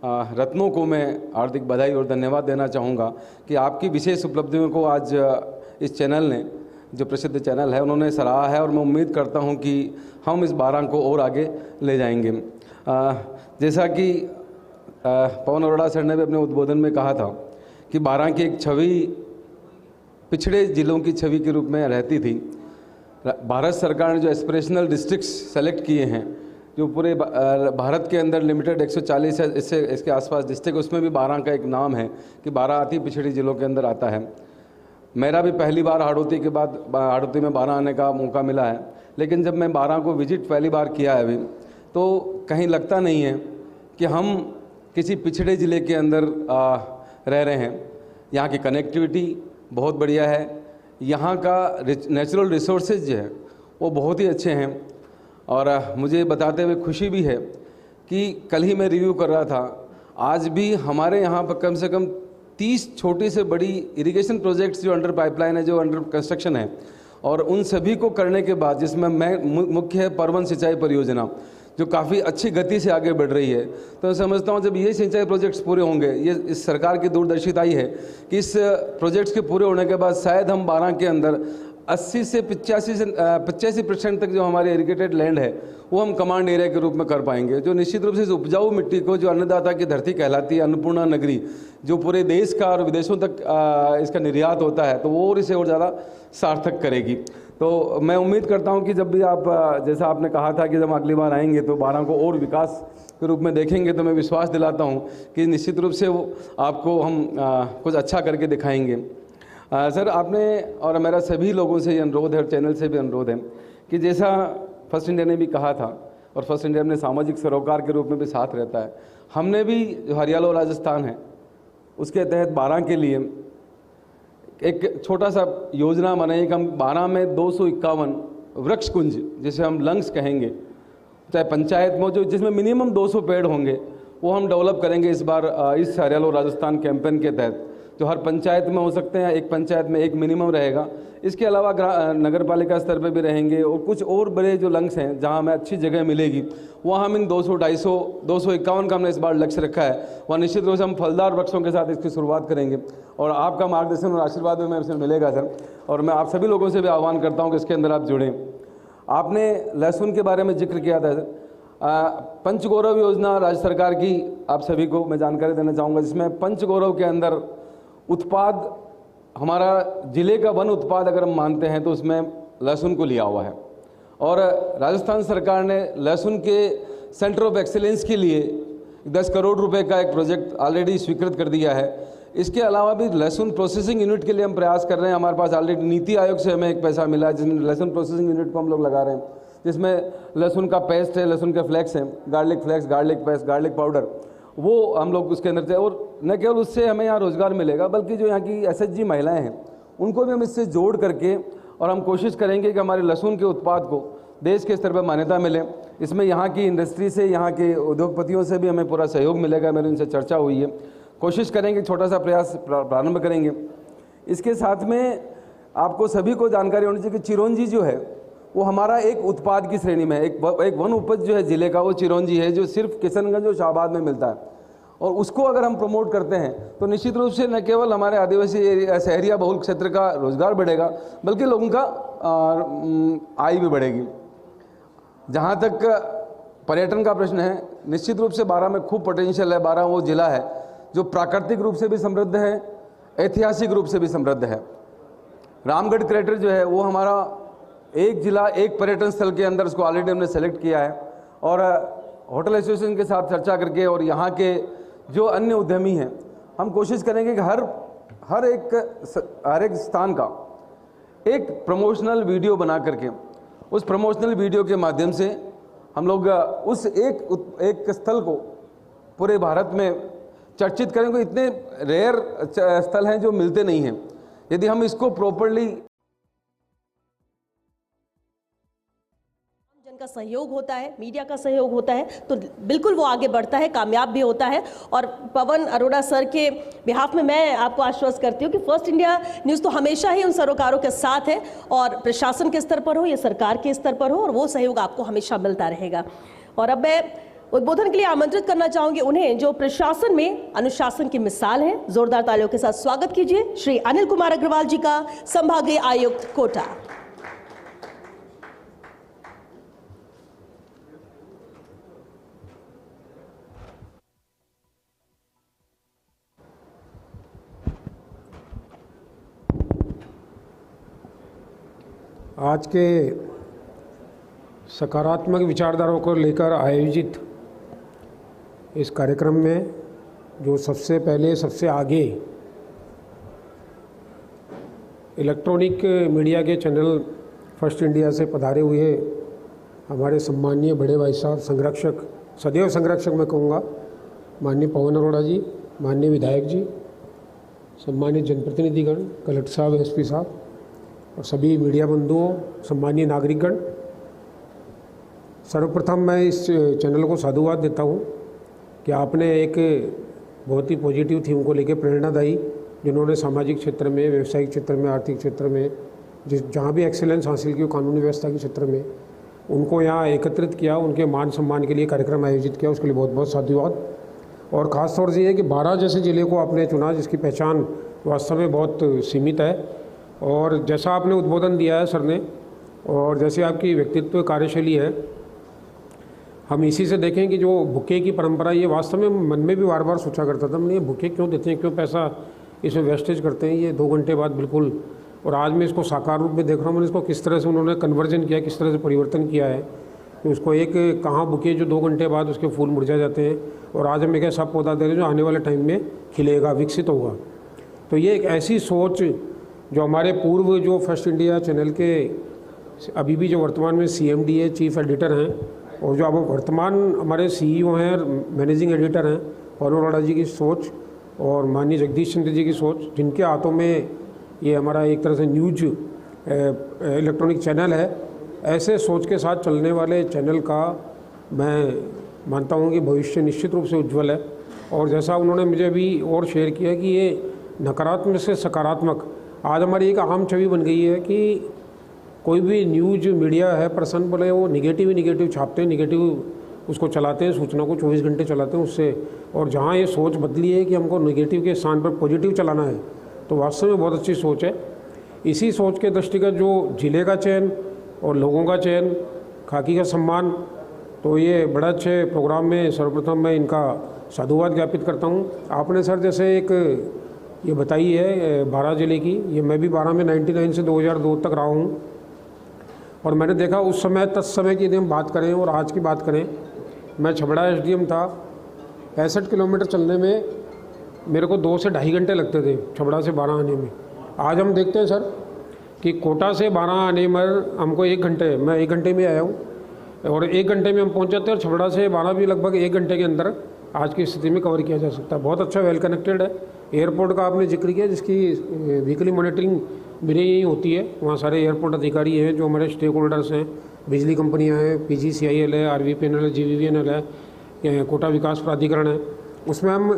रत्नों को मैं हार्दिक बधाई और धन्यवाद देना चाहूँगा कि आपकी विशेष उपलब्धियों को आज इस चैनल ने, जो प्रसिद्ध चैनल है, उन्होंने सराहा है और मैं उम्मीद करता हूँ कि हम इस 12 को और आगे ले जाएंगे। जैसा कि पवन अरोड़ा सर ने भी अपने उद्बोधन में कहा था कि 12 की एक छवि पिछड़े ज़िलों की छवि के रूप में रहती थी। भारत सरकार ने जो एस्पिरेशनल डिस्ट्रिक्ट्स सेलेक्ट किए हैं, जो पूरे भारत के अंदर लिमिटेड 140 है, इसके आसपास डिस्ट्रिक्ट, उसमें भी 12 का एक नाम है कि 12 अति पिछड़ी ज़िलों के अंदर आता है। मेरा भी पहली बार हाड़ौती के बाद हाड़ौती में 12 आने का मौका मिला है, लेकिन जब मैं 12 को विजिट पहली बार किया है अभी, तो कहीं लगता नहीं है कि हम किसी पिछड़े ज़िले के अंदर रह रहे हैं। यहाँ की कनेक्टिविटी बहुत बढ़िया है, यहाँ का नेचुरल रिसोर्सेज जो है वो बहुत ही अच्छे हैं। और मुझे बताते हुए खुशी भी है कि कल ही मैं रिव्यू कर रहा था, आज भी हमारे यहाँ पर कम से कम 30 छोटी से बड़ी इरिगेशन प्रोजेक्ट्स जो अंडर पाइपलाइन है, जो अंडर कंस्ट्रक्शन है, और उन सभी को करने के बाद, जिसमें मुख्य है परवन सिंचाई परियोजना, जो काफ़ी अच्छी गति से आगे बढ़ रही है। तो मैं समझता हूँ जब ये सिंचाई प्रोजेक्ट्स पूरे होंगे, ये इस सरकार की दूरदर्शिता ही है कि इस प्रोजेक्ट्स के पूरे होने के बाद शायद हम 12 के अंदर 80 से 85% तक जो हमारे इरिगेटेड लैंड है वो हम कमांड एरिया के रूप में कर पाएंगे, जो निश्चित रूप से इस उपजाऊ मिट्टी को, जो अन्नदाता की धरती कहलाती है, अन्नपूर्णा नगरी, जो पूरे देश का और विदेशों तक इसका निर्यात होता है, तो वो और इसे और ज़्यादा सार्थक करेगी। तो मैं उम्मीद करता हूं कि जब भी आप, जैसा आपने कहा था कि जब अगली बार आएंगे तो 12 को और विकास के रूप में देखेंगे, तो मैं विश्वास दिलाता हूं कि निश्चित रूप से वो आपको हम कुछ अच्छा करके दिखाएंगे। सर, आपने और मेरा सभी लोगों से ये अनुरोध है और चैनल से भी अनुरोध है कि जैसा फर्स्ट इंडिया ने भी कहा था, और फर्स्ट इंडिया ने सामाजिक सरोकार के रूप में भी साथ रहता है, हमने भी जो हरियाणा और राजस्थान है उसके तहत 12 के लिए एक छोटा सा योजना बनाई कि हम 12 में 251 वृक्ष कुंज, जिसे हम लंग्स कहेंगे, चाहे पंचायत में, जो जिसमें मिनिमम 200 पेड़ होंगे, वो हम डेवलप करेंगे इस बार इस हरियाणा और राजस्थान कैंपेन के तहत, जो हर पंचायत में हो सकते हैं। एक पंचायत में एक मिनिमम रहेगा। इसके अलावा नगर पालिका स्तर पर भी रहेंगे, और कुछ और बड़े जो लंग्स हैं जहां हमें अच्छी जगह मिलेगी, वहाँ हम इन 251 का हमने इस बार लक्ष्य रखा है। वहाँ निश्चित रूप से हम फलदार वृक्षों के साथ इसकी शुरुआत करेंगे, और आपका मार्गदर्शन और आशीर्वाद भी हमें मिलेगा सर। और मैं आप सभी लोगों से भी आह्वान करता हूँ कि इसके अंदर आप जुड़ें। आपने लहसुन के बारे में जिक्र किया था सर, पंचगौरव योजना राज्य सरकार की आप सभी को मैं जानकारी देना चाहूँगा, जिसमें पंचगौरव के अंदर उत्पाद, हमारा जिले का वन उत्पाद अगर हम मानते हैं तो उसमें लहसुन को लिया हुआ है। और राजस्थान सरकार ने लहसुन के सेंटर ऑफ एक्सीलेंस के लिए 10 करोड़ रुपए का एक प्रोजेक्ट ऑलरेडी स्वीकृत कर दिया है। इसके अलावा भी लहसुन प्रोसेसिंग यूनिट के लिए हम प्रयास कर रहे हैं। हमारे पास ऑलरेडी नीति आयोग से हमें एक पैसा मिला है, जिसमें लहसुन प्रोसेसिंग यूनिट को हम लोग लगा रहे हैं, जिसमें लहसुन का पेस्ट है, लहसुन के फ्लेक्स हैं, garlic flakes, garlic paste, garlic powder, वो हम लोग उसके अंदर से, और न केवल उससे हमें यहाँ रोज़गार मिलेगा, बल्कि जो यहाँ की एसएचजी महिलाएं हैं उनको भी हम इससे जोड़ करके, और हम कोशिश करेंगे कि हमारे लहसुन के उत्पाद को देश के स्तर पर मान्यता मिले। इसमें यहाँ की इंडस्ट्री से, यहाँ के उद्योगपतियों से भी हमें पूरा सहयोग मिलेगा। मेरी उनसे चर्चा हुई है, कोशिश करेंगे, छोटा सा प्रयास प्रारंभ करेंगे। इसके साथ में आपको सभी को जानकारी होनी चाहिए कि चिरौंजी जो है वो हमारा एक उत्पाद की श्रेणी में है। एक वन उपज जो है जिले का, वो चिरौंजी है, जो सिर्फ किशनगंज और शाहबाद में मिलता है। और उसको अगर हम प्रमोट करते हैं तो निश्चित रूप से न केवल हमारे आदिवासी शहरिया बहुल क्षेत्र का रोजगार बढ़ेगा, बल्कि लोगों का आय भी बढ़ेगी। जहाँ तक पर्यटन का प्रश्न है, निश्चित रूप से 12 में खूब पोटेंशियल है। 12 वो जिला है जो प्राकृतिक रूप से भी समृद्ध है, ऐतिहासिक रूप से भी समृद्ध है। रामगढ़ क्रेटर जो है वो हमारा एक जिला, एक पर्यटन स्थल के अंदर उसको ऑलरेडी हमने सेलेक्ट किया है, और होटल एसोसिएशन के साथ चर्चा करके और यहाँ के जो अन्य उद्यमी हैं, हम कोशिश करेंगे कि हर एक स्थान का एक प्रमोशनल वीडियो बना करके, उस प्रमोशनल वीडियो के माध्यम से हम लोग उस एक स्थल को पूरे भारत में चर्चित करेंगे। इतने रेयर स्थल हैं जो मिलते नहीं हैं। यदि हम इसको प्रॉपरली, का सहयोग होता है, मीडिया का सहयोग होता है, तो बिल्कुल वो आगे बढ़ता है, कामयाब भी होता है। और पवन अरोड़ा सर के बिहाफ में मैं आपको आश्वस्त करती हूँ कि फर्स्ट इंडिया न्यूज़ तो हमेशा ही उन सरोकारों के साथ है, और प्रशासन के स्तर पर हो या सरकार के स्तर पर हो, और वो सहयोग आपको हमेशा मिलता रहेगा। और अब मैं उद्बोधन के लिए आमंत्रित करना चाहूंगी उन्हें जो प्रशासन में अनुशासन की मिसाल है। जोरदार तालियों के साथ स्वागत कीजिए श्री अनिल कुमार अग्रवाल जी का, संभागीय आयुक्त कोटा। आज के सकारात्मक विचारधाराओं को लेकर आयोजित इस कार्यक्रम में जो सबसे पहले सबसे आगे इलेक्ट्रॉनिक मीडिया के चैनल फर्स्ट इंडिया से पधारे हुए हमारे सम्माननीय बड़े भाई साहब, संरक्षक, सदैव संरक्षक मैं कहूँगा, माननीय पवन अरोड़ा जी, माननीय विधायक जी, सम्मानित जनप्रतिनिधिगण, कलेक्टर साहब, एसपी साहब और सभी मीडिया बंधुओं, सम्मानीय नागरिकगण, सर्वप्रथम मैं इस चैनल को साधुवाद देता हूँ कि आपने एक बहुत ही पॉजिटिव थीम को लेकर प्रेरणादायी, जिन्होंने सामाजिक क्षेत्र में, व्यवसायिक क्षेत्र में, आर्थिक क्षेत्र में जहाँ भी एक्सीलेंस हासिल की, कानूनी व्यवस्था के क्षेत्र में, उनको यहाँ एकत्रित किया, उनके मान सम्मान के लिए कार्यक्रम आयोजित किया, उसके लिए बहुत बहुत साधुवाद। और ख़ास तौर से ये कि 12 जैसे ज़िले को आपने चुना, जिसकी पहचान वास्तव में बहुत सीमित है। और जैसा आपने उद्बोधन दिया है सर ने, और जैसे आपकी व्यक्तित्व कार्यशैली है, हम इसी से देखें कि जो बुके की परंपरा, ये वास्तव में मन में भी बार बार सोचा करता था, ये बुके क्यों देते हैं, क्यों पैसा इसमें वेस्टेज करते हैं, ये 2 घंटे बाद बिल्कुल। और आज मैं इसको साकार रूप में देख रहा हूँ, मैंने इसको किस तरह से उन्होंने कन्वर्जन किया, किस तरह से परिवर्तन किया है कि उसको एक कहाँ बुके जो 2 घंटे बाद उसके फूल मुरझा जाते हैं, और आज हम एक ऐसा पौधा दे रहे हैं जो आने वाले टाइम में खिलेगा, विकसित होगा। तो ये एक ऐसी सोच जो हमारे पूर्व जो फर्स्ट इंडिया चैनल के अभी भी जो वर्तमान में CMD है, चीफ एडिटर हैं, और जो अब वर्तमान हमारे CEO हैं, मैनेजिंग एडिटर हैं, पवन अरोड़ा जी की सोच और माननीय जगदीश चंद्र जी की सोच, जिनके हाथों में ये हमारा एक तरह से न्यूज इलेक्ट्रॉनिक चैनल है, ऐसे सोच के साथ चलने वाले चैनल का मैं मानता हूँ कि भविष्य निश्चित रूप से उज्ज्वल है। और जैसा उन्होंने मुझे भी और शेयर किया कि ये नकारात्मक से सकारात्मक आज हमारी एक आम छवि बन गई है कि कोई भी न्यूज मीडिया है पर्सन बोले वो निगेटिव ही निगेटिव छापते हैं, निगेटिव उसको चलाते हैं, सूचना को 24 घंटे चलाते हैं उससे। और जहाँ ये सोच बदली है कि हमको निगेटिव के स्थान पर पॉजिटिव चलाना है, तो वास्तव में बहुत अच्छी सोच है। इसी सोच के दृष्टिगत जो जिले का चयन और लोगों का चयन, खाकी का सम्मान, तो ये बड़ा अच्छे प्रोग्राम में सर्वप्रथम मैं इनका साधुवाद ज्ञापित करता हूँ। आपने सर जैसे एक ये बताई है 12 ज़िले की, ये मैं भी 12 में 99 से 2002 तक रहा हूँ, और मैंने देखा उस समय तत्समय की यदि हम बात करें और आज की बात करें, मैं छबड़ा SDM था, 65 किलोमीटर चलने में मेरे को 2 से ढाई घंटे लगते थे छबड़ा से 12 आने में। आज हम देखते हैं सर कि कोटा से 12 आने में हमको 1 घंटे, मैं 1 घंटे में आया हूँ, और 1 घंटे में हम पहुँच जाते हैं, और छबड़ा से 12 भी लगभग 1 घंटे के अंदर आज की स्थिति में कवर किया जा सकता है। बहुत अच्छा वेल कनेक्टेड है। एयरपोर्ट का आपने जिक्र किया, जिसकी व्हीकली मॉनिटरिंग मेरे यही होती है, वहाँ सारे एयरपोर्ट अधिकारी हैं जो हमारे स्टेक होल्डर्स हैं, बिजली कंपनियाँ हैं, PGCIL है, RVPNL है, GVVNL है, कोटा विकास प्राधिकरण है, उसमें हम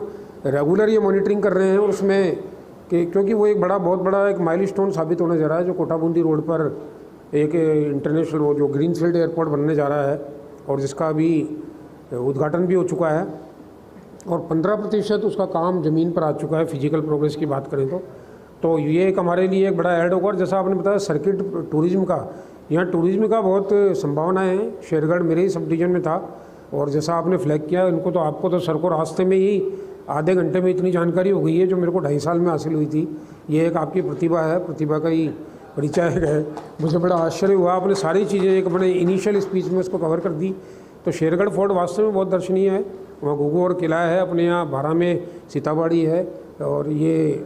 रेगुलर ये मॉनिटरिंग कर रहे हैं। और उसमें क्योंकि वो एक बहुत बड़ा एक माइलस्टोन साबित होने जा रहा है, जो कोटा बूंदी रोड पर एक इंटरनेशनल वो जो ग्रीनफील्ड एयरपोर्ट बनने जा रहा है, और जिसका अभी उद्घाटन भी हो चुका है, और 15% उसका काम ज़मीन पर आ चुका है, फिजिकल प्रोग्रेस की बात करें तो ये एक हमारे लिए एक बड़ा ऐड होगा। और जैसा आपने बताया सर्किट टूरिज़्म का, यहाँ टूरिज़्म का बहुत संभावनाएं हैं। शेरगढ़ मेरे ही सब डिवीजन में था, और जैसा आपने फ्लैग किया, इनको तो आपको तो सर को रास्ते में ही आधे घंटे में इतनी जानकारी हो गई है जो मेरे को 2.5 साल में हासिल हुई थी। ये एक आपकी प्रतिभा है, प्रतिभा का ही परिचय है। मुझे बड़ा आश्चर्य हुआ, आपने सारी चीज़ें एक बड़े इनिशियल स्पीच में उसको कवर कर दी। तो शेरगढ़ फोर्ट वास्तव में बहुत दर्शनीय है, वहाँ घुघू और किला है, अपने यहाँ 12 में सीताबाड़ी है, और ये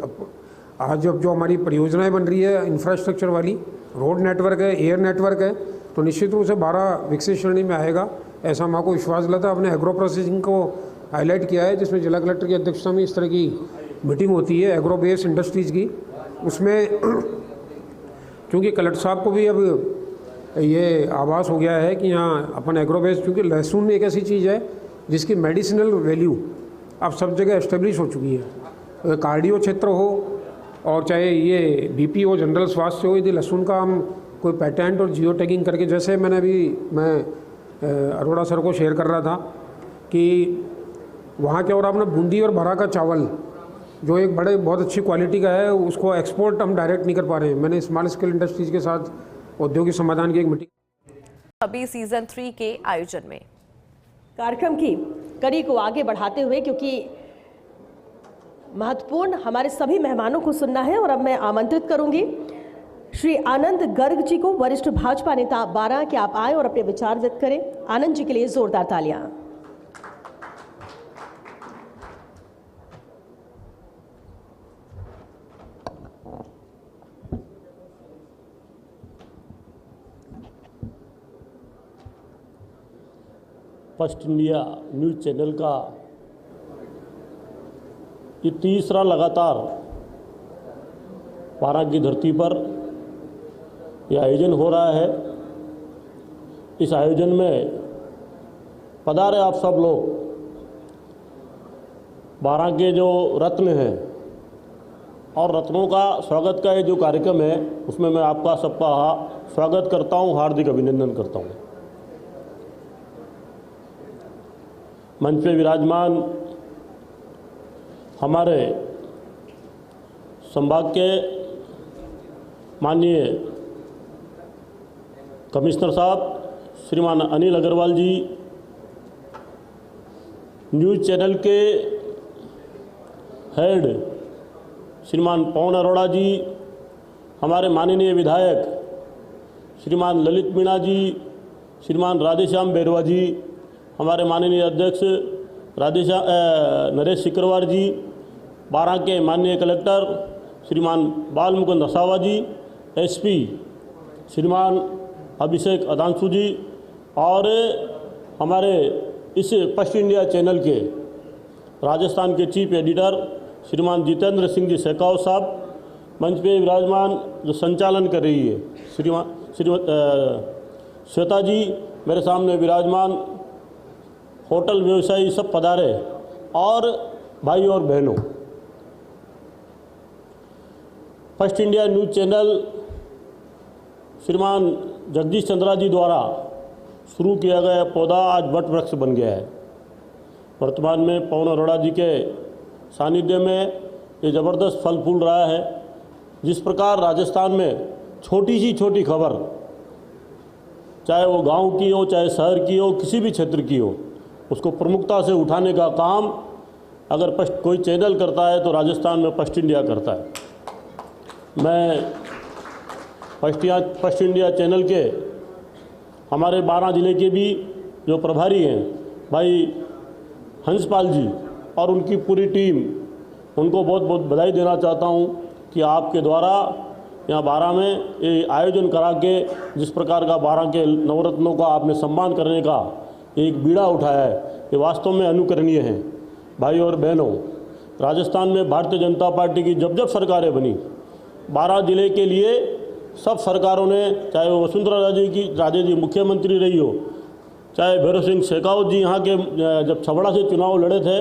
आज अब जो हमारी परियोजनाएं बन रही है इंफ्रास्ट्रक्चर वाली, रोड नेटवर्क है, एयर नेटवर्क है, तो निश्चित रूप से 12 विकसित श्रेणी में आएगा, ऐसा हमारे को विश्वास दिलाता। आपने एग्रो प्रोसेसिंग को हाईलाइट किया है, जिसमें जिला कलेक्टर की अध्यक्षता में इस तरह की मीटिंग होती है एग्रो बेस्ड इंडस्ट्रीज़ की। उसमें क्योंकि कलेक्टर साहब को भी अब ये आभास हो गया है कि यहाँ अपन एग्रो बेस्ड, क्योंकि लहसुन एक ऐसी चीज़ है जिसकी मेडिसिनल वैल्यू अब सब जगह एस्टेब्लिश हो चुकी है। कार्डियो क्षेत्र हो और चाहे ये BP हो, जनरल स्वास्थ्य हो, यदि लहसुन का हम कोई पेटेंट और जियो टैगिंग करके, जैसे मैं अरोड़ा सर को शेयर कर रहा था कि वहाँ के और आपने बूंदी और भरा का चावल जो एक बहुत अच्छी क्वालिटी का है, उसको एक्सपोर्ट हम डायरेक्ट नहीं कर पा रहे हैं। मैंने स्मॉल स्केल इंडस्ट्रीज़ के साथ औद्योगिक समाधान की एक मीटिंग अभी सीजन 3 के आयोजन में कार्यक्रम की कड़ी को आगे बढ़ाते हुए, क्योंकि महत्वपूर्ण हमारे सभी मेहमानों को सुनना है, और अब मैं आमंत्रित करूंगी श्री आनंद गर्ग जी को, वरिष्ठ भाजपा नेता 12, कि आप आए और अपने विचार व्यक्त करें। आनंद जी के लिए जोरदार तालियां। फर्स्ट इंडिया न्यूज़ चैनल का ये तीसरा लगातार 12 की धरती पर यह आयोजन हो रहा है। इस आयोजन में पधारे आप सब लोग। 12 के जो रत्न हैं और रत्नों का स्वागत का ये जो कार्यक्रम है, उसमें मैं आपका सबका स्वागत करता हूँ, हार्दिक अभिनंदन करता हूँ। मंच पे विराजमान हमारे संभाग के माननीय कमिश्नर साहब श्रीमान अनिल अग्रवाल जी, न्यूज़ चैनल के हेड श्रीमान पवन अरोड़ा जी, हमारे माननीय विधायक श्रीमान ललित मीणा जी, श्रीमान राधेश्याम बैरवा जी, हमारे माननीय अध्यक्ष नरेश सिकरवार जी, 12 के माननीय कलेक्टर श्रीमान बाल मुकुंद असावा जी, एसपी श्रीमान अभिषेक अदांशु जी, और हमारे इस फर्स्ट इंडिया चैनल के राजस्थान के चीफ एडिटर श्रीमान जितेंद्र सिंह जी शेखावत साहब, मंच पे विराजमान जो संचालन कर रही है श्वेता जी, मेरे सामने विराजमान होटल व्यवसायी सब पधारे, और भाई और बहनों, फर्स्ट इंडिया न्यूज़ चैनल श्रीमान जगदीश चंद्रा जी द्वारा शुरू किया गया पौधा आज वट वृक्ष बन गया है। वर्तमान में पवन अरोड़ा जी के सानिध्य में ये ज़बरदस्त फल फूल रहा है। जिस प्रकार राजस्थान में छोटी सी छोटी खबर, चाहे वो गांव की हो, चाहे शहर की हो, किसी भी क्षेत्र की हो, उसको प्रमुखता से उठाने का काम अगर कोई चैनल करता है तो राजस्थान में फर्स्ट इंडिया करता है। मैं फर्स्ट इंडिया चैनल के हमारे 12 ज़िले के भी जो प्रभारी हैं भाई हंसपाल जी और उनकी पूरी टीम, उनको बहुत बहुत बधाई देना चाहता हूं कि आपके द्वारा यहाँ 12 में ये आयोजन करा के जिस प्रकार का 12 के नवरत्नों का आपने सम्मान करने का एक बीड़ा उठाया है, ये वास्तव में अनुकरणीय है। भाई और बहनों, राजस्थान में भारतीय जनता पार्टी की जब जब सरकारें बनी, 12 ज़िले के लिए सब सरकारों ने, चाहे वो वसुंधरा राजे जी मुख्यमंत्री रही हो, चाहे भैरव सिंह शेखावत जी यहाँ के जब छबड़ा से चुनाव लड़े थे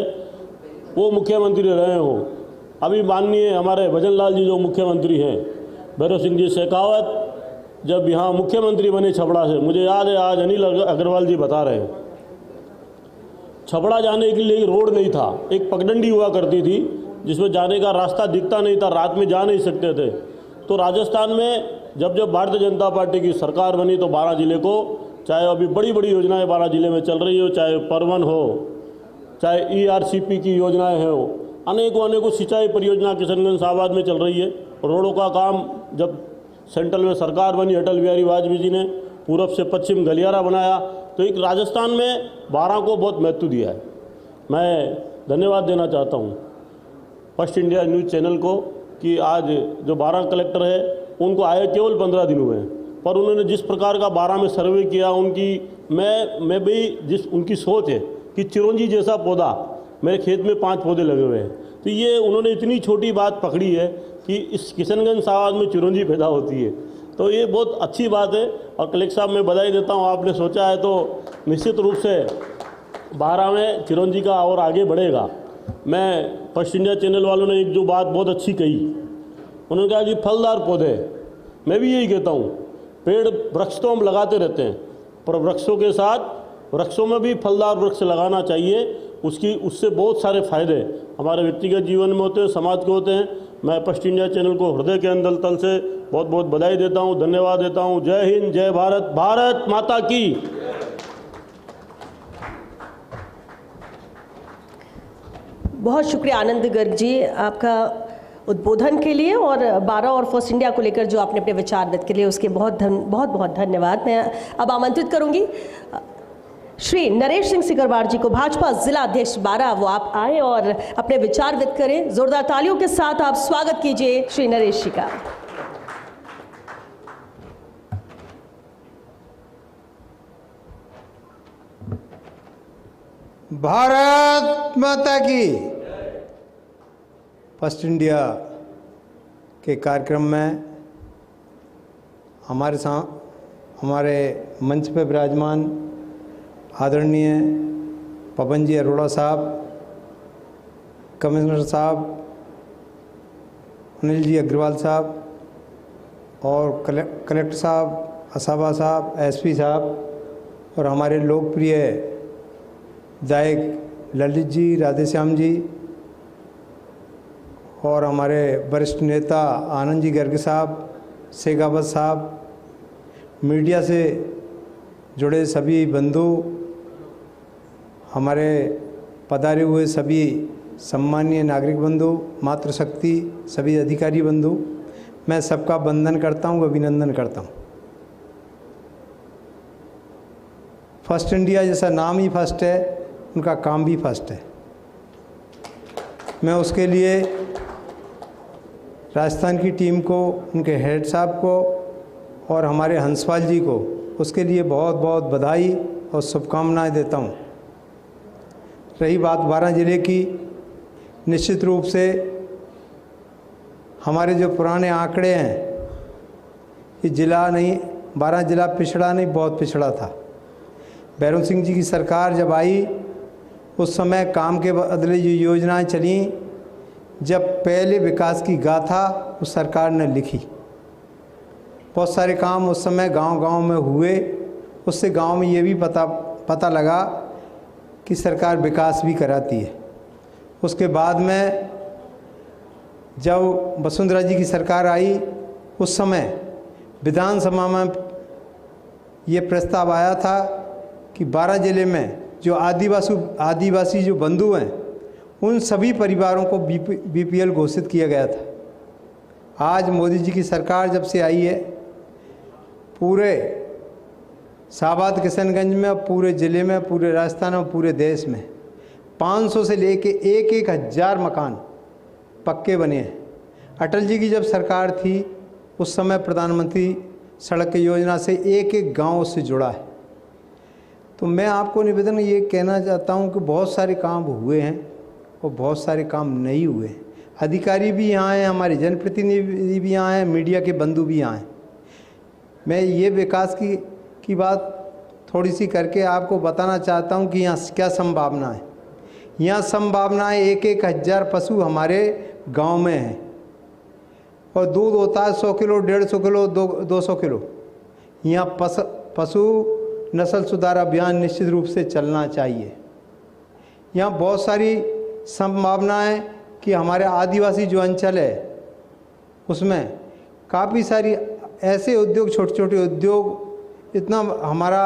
वो मुख्यमंत्री रहे हो, अभी माननीय हमारे भजन लाल जी जो मुख्यमंत्री हैं, भैरव सिंह जी शेखावत जब यहाँ मुख्यमंत्री बने छबड़ा से, मुझे याद है आज अनिल अग्रवाल जी बता रहे हैं, छबड़ा जाने के लिए रोड नहीं था, एक पगडंडी हुआ करती थी जिसमें जाने का रास्ता दिखता नहीं था, रात में जा नहीं सकते थे। तो राजस्थान में जब जब भारतीय जनता पार्टी की सरकार बनी तो 12 ज़िले को, चाहे अभी बड़ी बड़ी योजनाएं 12 ज़िले में चल रही हो, चाहे परवन हो, चाहे ERCP की योजनाएं हो, अनेकों सिंचाई परियोजना किशनगंज साबाद में चल रही है। रोडों का काम जब सेंट्रल में सरकार बनी, अटल बिहारी वाजपेयी जी ने पूरब से पश्चिम गलियारा बनाया, तो एक राजस्थान में 12 को बहुत महत्व दिया है। मैं धन्यवाद देना चाहता हूँ फर्स्ट इंडिया न्यूज़ चैनल को कि आज जो 12 कलेक्टर है उनको आए केवल 15 दिन हुए हैं, पर उन्होंने जिस प्रकार का 12 में सर्वे किया, मैं भी उनकी सोच है कि चिरौंजी जैसा पौधा, मेरे खेत में 5 पौधे लगे हुए हैं, तो ये उन्होंने इतनी छोटी बात पकड़ी है कि इस किशनगंज साबाद में चिरौंजी पैदा होती है, तो ये बहुत अच्छी बात है। और कलेक्टर साहब मैं बधाई देता हूँ, आपने सोचा है तो निश्चित रूप से 12 में चिरौंजी का और आगे बढ़ेगा। मैं फर्स्ट इंडिया चैनल वालों ने एक जो बात बहुत अच्छी कही, उन्होंने कहा कि फलदार पौधे, मैं भी यही कहता हूँ, पेड़ वृक्ष तो हम लगाते रहते हैं, पर वृक्षों के साथ वृक्षों में भी फलदार वृक्ष लगाना चाहिए। उससे बहुत सारे फायदे हमारे व्यक्तिगत जीवन में होते हैं, समाज के होते हैं। मैं फर्स्ट इंडिया चैनल को हृदय के अंदर तल से बहुत बहुत बधाई देता हूं, धन्यवाद देता हूं। जय हिंद, जय भारत, भारत माता की। बहुत शुक्रिया आनंद गर्ग जी आपका उद्बोधन के लिए और 12 और फर्स्ट इंडिया को लेकर जो आपने अपने विचार व्यक्त किए उसके बहुत बहुत धन्यवाद। मैं अब आमंत्रित करूंगी श्री नरेश सिंह सिकरवार जी को, भाजपा जिला अध्यक्ष 12, वो आप आए और अपने विचार व्यक्त करें। जोरदार तालियों के साथ आप स्वागत कीजिए श्री नरेश जी का। भारत माता की। फर्स्ट इंडिया के कार्यक्रम में हमारे मंच पर विराजमान आदरणीय पवन जी अरोड़ा साहब, कमिश्नर साहब अनिल जी अग्रवाल साहब और कलेक्टर साहब असाबा साहब, एसपी साहब और हमारे लोकप्रिय गायक ललित जी, राधेश्याम जी और हमारे वरिष्ठ नेता आनंद जी गर्ग साहब, शेखावत साहब, मीडिया से जुड़े सभी बंधु, हमारे पधारे हुए सभी सम्मानीय नागरिक बंधु, मातृशक्ति, सभी अधिकारी बंधु, मैं सबका वंदन करता हूँ, अभिनंदन करता हूँ। फर्स्ट इंडिया जैसा नाम ही फर्स्ट है, उनका काम भी फर्स्ट है। मैं उसके लिए राजस्थान की टीम को, उनके हेड साहब को और हमारे हंसपाल जी को उसके लिए बहुत बहुत बधाई और शुभकामनाएं देता हूं। रही बात 12 ज़िले की, निश्चित रूप से हमारे जो पुराने आंकड़े हैं, ये ज़िला नहीं, 12 ज़िला पिछड़ा नहीं, बहुत पिछड़ा था। भैरव सिंह जी की सरकार जब आई उस समय काम के बदले जो योजनाएं चली, जब पहले विकास की गाथा उस सरकार ने लिखी, बहुत सारे काम उस समय गांव-गांव में हुए। उससे गांव में ये भी पता लगा कि सरकार विकास भी कराती है। उसके बाद में जब वसुंधरा जी की सरकार आई, उस समय विधानसभा में ये प्रस्ताव आया था कि 12 ज़िले में जो आदिवासी जो बंधु हैं, उन सभी परिवारों को बीपीएल घोषित किया गया था। आज मोदी जी की सरकार जब से आई है, पूरे शाहबाद किशनगंज में, पूरे ज़िले में, पूरे राजस्थान में, पूरे देश में 500 से लेके 1,000 मकान पक्के बने हैं। अटल जी की जब सरकार थी उस समय प्रधानमंत्री सड़क योजना से एक गांव से जुड़ा है। तो मैं आपको निवेदन ये कहना चाहता हूं कि बहुत सारे काम हुए हैं और बहुत सारे काम नहीं हुए हैं। अधिकारी भी यहाँ हैं, हमारे जनप्रतिनिधि भी यहाँ हैं, मीडिया के बंधु भी यहाँ हैं। मैं ये विकास की बात थोड़ी सी करके आपको बताना चाहता हूँ कि यहाँ क्या संभावना है। यहाँ संभावना है 1,000 पशु हमारे गांव में हैं और दूध होता है 100 किलो, 150 किलो, 200 किलो। यहाँ पशु नस्ल सुधार अभियान निश्चित रूप से चलना चाहिए। यहाँ बहुत सारी संभावना है कि हमारे आदिवासी जो अंचल है उसमें काफ़ी सारी ऐसे उद्योग, छोटे छोटे उद्योग, इतना हमारा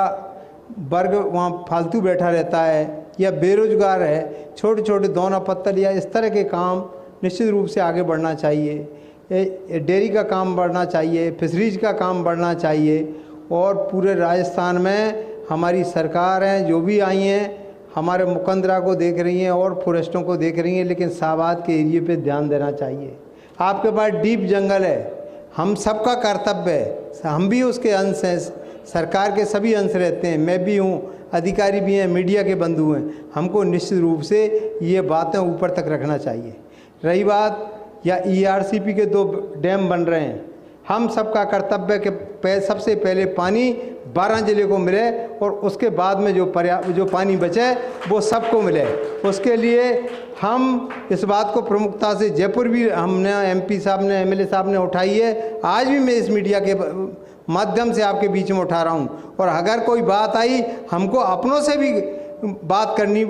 वर्ग वहाँ फालतू बैठा रहता है या बेरोजगार है, छोटे छोटे दौना पत्तल या इस तरह के काम निश्चित रूप से आगे बढ़ना चाहिए। डेयरी का काम बढ़ना चाहिए, फिशरीज का काम बढ़ना चाहिए। और पूरे राजस्थान में हमारी सरकार हैं जो भी आई हैं, हमारे मुकंदरा को देख रही हैं और फॉरेस्टों को देख रही हैं, लेकिन शाहबाद के एरिए पे ध्यान देना चाहिए। आपके पास डीप जंगल है, हम सबका कर्तव्य है, हम भी उसके अंश हैं, सरकार के सभी अंश रहते हैं, मैं भी हूँ, अधिकारी भी हैं, मीडिया के बंधु हैं। हमको निश्चित रूप से ये बातें ऊपर तक रखना चाहिए। रही बात या ERCP के 2 डैम बन रहे हैं, हम सबका कर्तव्य कि सबसे पहले पानी 12 ज़िले को मिले और उसके बाद में जो पानी बचे वो सबको मिले। उसके लिए हम इस बात को प्रमुखता से, जयपुर भी हमने MP साहब ने, MLA साहब ने उठाई है। आज भी मैं इस मीडिया के माध्यम से आपके बीच में उठा रहा हूँ। और अगर कोई बात आई, हमको अपनों से भी बात करनी,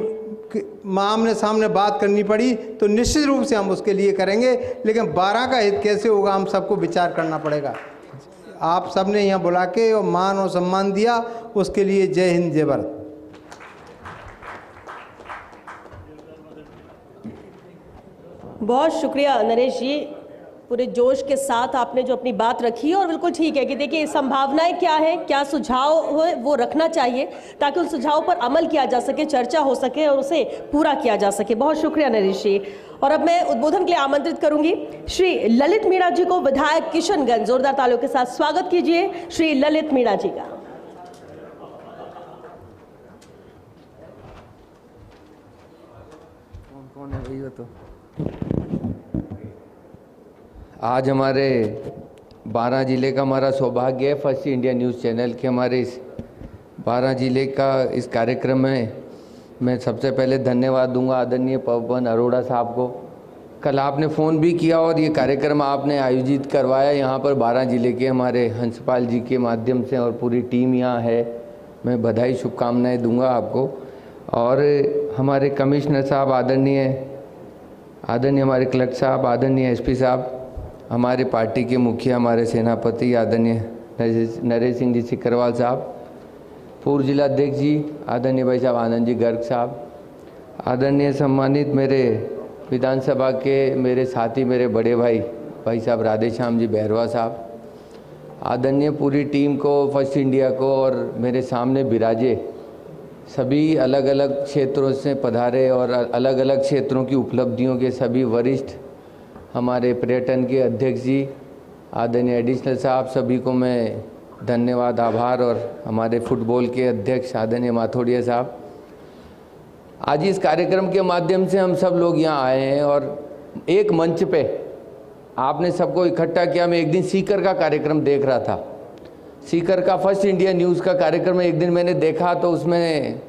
आमने सामने बात करनी पड़ी तो निश्चित रूप से हम उसके लिए करेंगे, लेकिन 12 का हित कैसे होगा हम सबको विचार करना पड़ेगा। आप सबने यहाँ बुला के और मान और सम्मान दिया, उसके लिए जय हिंद जय भारत। बहुत शुक्रिया नरेश जी, पूरे जोश के साथ आपने जो अपनी बात रखी और बिल्कुल ठीक है कि देखिए संभावनाएं क्या है, क्या सुझाव है वो रखना चाहिए ताकि उन सुझावों पर अमल किया जा सके, चर्चा हो सके और उसे पूरा किया जा सके। बहुत शुक्रिया नरेश जी। और अब मैं उद्बोधन के लिए आमंत्रित करूंगी श्री ललित मीणा जी को, विधायक किशनगंज। जोरदार तालियों के साथ स्वागत कीजिए श्री ललित मीणा जी का। कौन है भैया? तो आज हमारे 12 ज़िले का हमारा सौभाग्य है फर्स्ट इंडिया न्यूज़ चैनल के हमारे इस 12 ज़िले का इस कार्यक्रम में मैं सबसे पहले धन्यवाद दूंगा आदरणीय पवन अरोड़ा साहब को। कल आपने फ़ोन भी किया और ये कार्यक्रम आपने आयोजित करवाया यहाँ पर 12 ज़िले के हमारे हंसपाल जी के माध्यम से, और पूरी टीम यहाँ है। मैं बधाई शुभकामनाएँ दूँगा आपको। और हमारे कमिश्नर साहब आदरणीय हमारे कलेक्टर साहब, आदरणीय एसपी साहब, हमारे पार्टी के मुखिया हमारे सेनापति आदरणीय नरेश सिंह जी सिकरवाल साहब, पूर्व जिला अध्यक्ष जी आदरणीय भाई साहब आनंद जी गर्ग साहब, आदरणीय सम्मानित मेरे विधानसभा के मेरे साथी मेरे बड़े भाई साहब राधेश्याम जी बैरवा साहब, आदरणीय पूरी टीम को, फर्स्ट इंडिया को, और मेरे सामने विराजे सभी अलग अलग क्षेत्रों से पधारे और अलग अलग क्षेत्रों की उपलब्धियों के सभी वरिष्ठ, हमारे पर्यटन के अध्यक्ष जी आदरणीय एडिशनल साहब, सभी को मैं धन्यवाद आभार, और हमारे फुटबॉल के अध्यक्ष आदरणीय माथोड़िया साहब। आज इस कार्यक्रम के माध्यम से हम सब लोग यहाँ आए हैं और एक मंच पे आपने सबको इकट्ठा किया। मैं एक दिन सीकर का कार्यक्रम देख रहा था, सीकर का फर्स्ट इंडिया न्यूज़ का कार्यक्रम एक दिन मैंने देखा, तो उसमें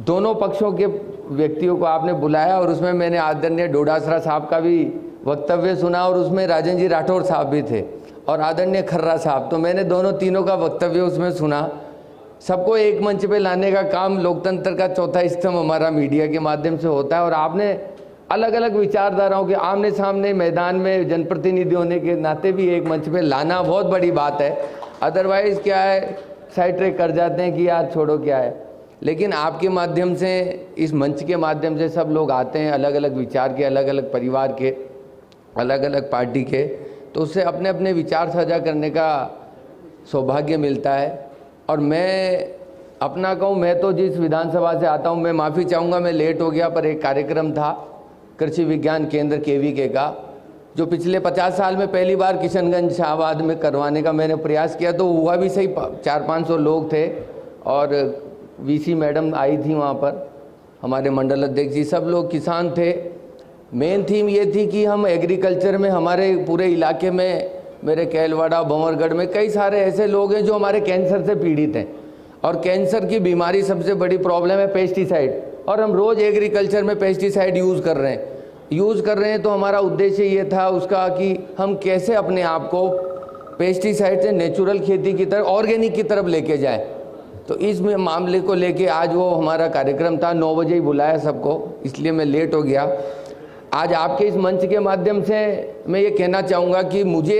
दोनों पक्षों के व्यक्तियों को आपने बुलाया और उसमें मैंने आदरणीय डोडासरा साहब का भी वक्तव्य सुना और उसमें राजन जी राठौर साहब भी थे और आदरणीय खर्रा साहब। तो मैंने तीनों का वक्तव्य उसमें सुना। सबको एक मंच पे लाने का काम लोकतंत्र का चौथा स्तंभ हमारा मीडिया के माध्यम से होता है, और आपने अलग अलग विचारधाराओं के आमने सामने मैदान में जनप्रतिनिधि होने के नाते भी एक मंच पे लाना बहुत बड़ी बात है। अदरवाइज़ क्या है, साइड ट्रैक कर जाते हैं कि यार छोड़ो क्या है, लेकिन आपके माध्यम से, इस मंच के माध्यम से सब लोग आते हैं अलग अलग विचार के, अलग अलग परिवार के, अलग अलग पार्टी के, तो उससे अपने अपने विचार साझा करने का सौभाग्य मिलता है। और मैं अपना कहूँ, मैं तो जिस विधानसभा से आता हूँ, मैं माफ़ी चाहूँगा मैं लेट हो गया, पर एक कार्यक्रम था कृषि विज्ञान केंद्र KVK का, जो पिछले 50 साल में पहली बार किशनगंज शाहबाद में करवाने का मैंने प्रयास किया। तो हुआ भी सही, 400-500 लोग थे और VC मैडम आई थी वहाँ पर, हमारे मंडल अध्यक्ष जी, सब लोग किसान थे। मेन थीम ये थी कि हम एग्रीकल्चर में, हमारे पूरे इलाके में, मेरे कैलवाड़ा भंवरगढ़ में कई सारे ऐसे लोग हैं जो हमारे कैंसर से पीड़ित हैं, और कैंसर की बीमारी सबसे बड़ी प्रॉब्लम है पेस्टिसाइड, और हम रोज़ एग्रीकल्चर में पेस्टिसाइड यूज़ कर रहे हैं। तो हमारा उद्देश्य ये था उसका कि हम कैसे अपने आप को पेस्टिसाइड से नेचुरल खेती की तरफ, ऑर्गेनिक की तरफ लेके जाए। तो इस मामले को लेके आज वो हमारा कार्यक्रम था, 9 बजे ही बुलाया सबको, इसलिए मैं लेट हो गया। आज आपके इस मंच के माध्यम से मैं ये कहना चाहूँगा कि मुझे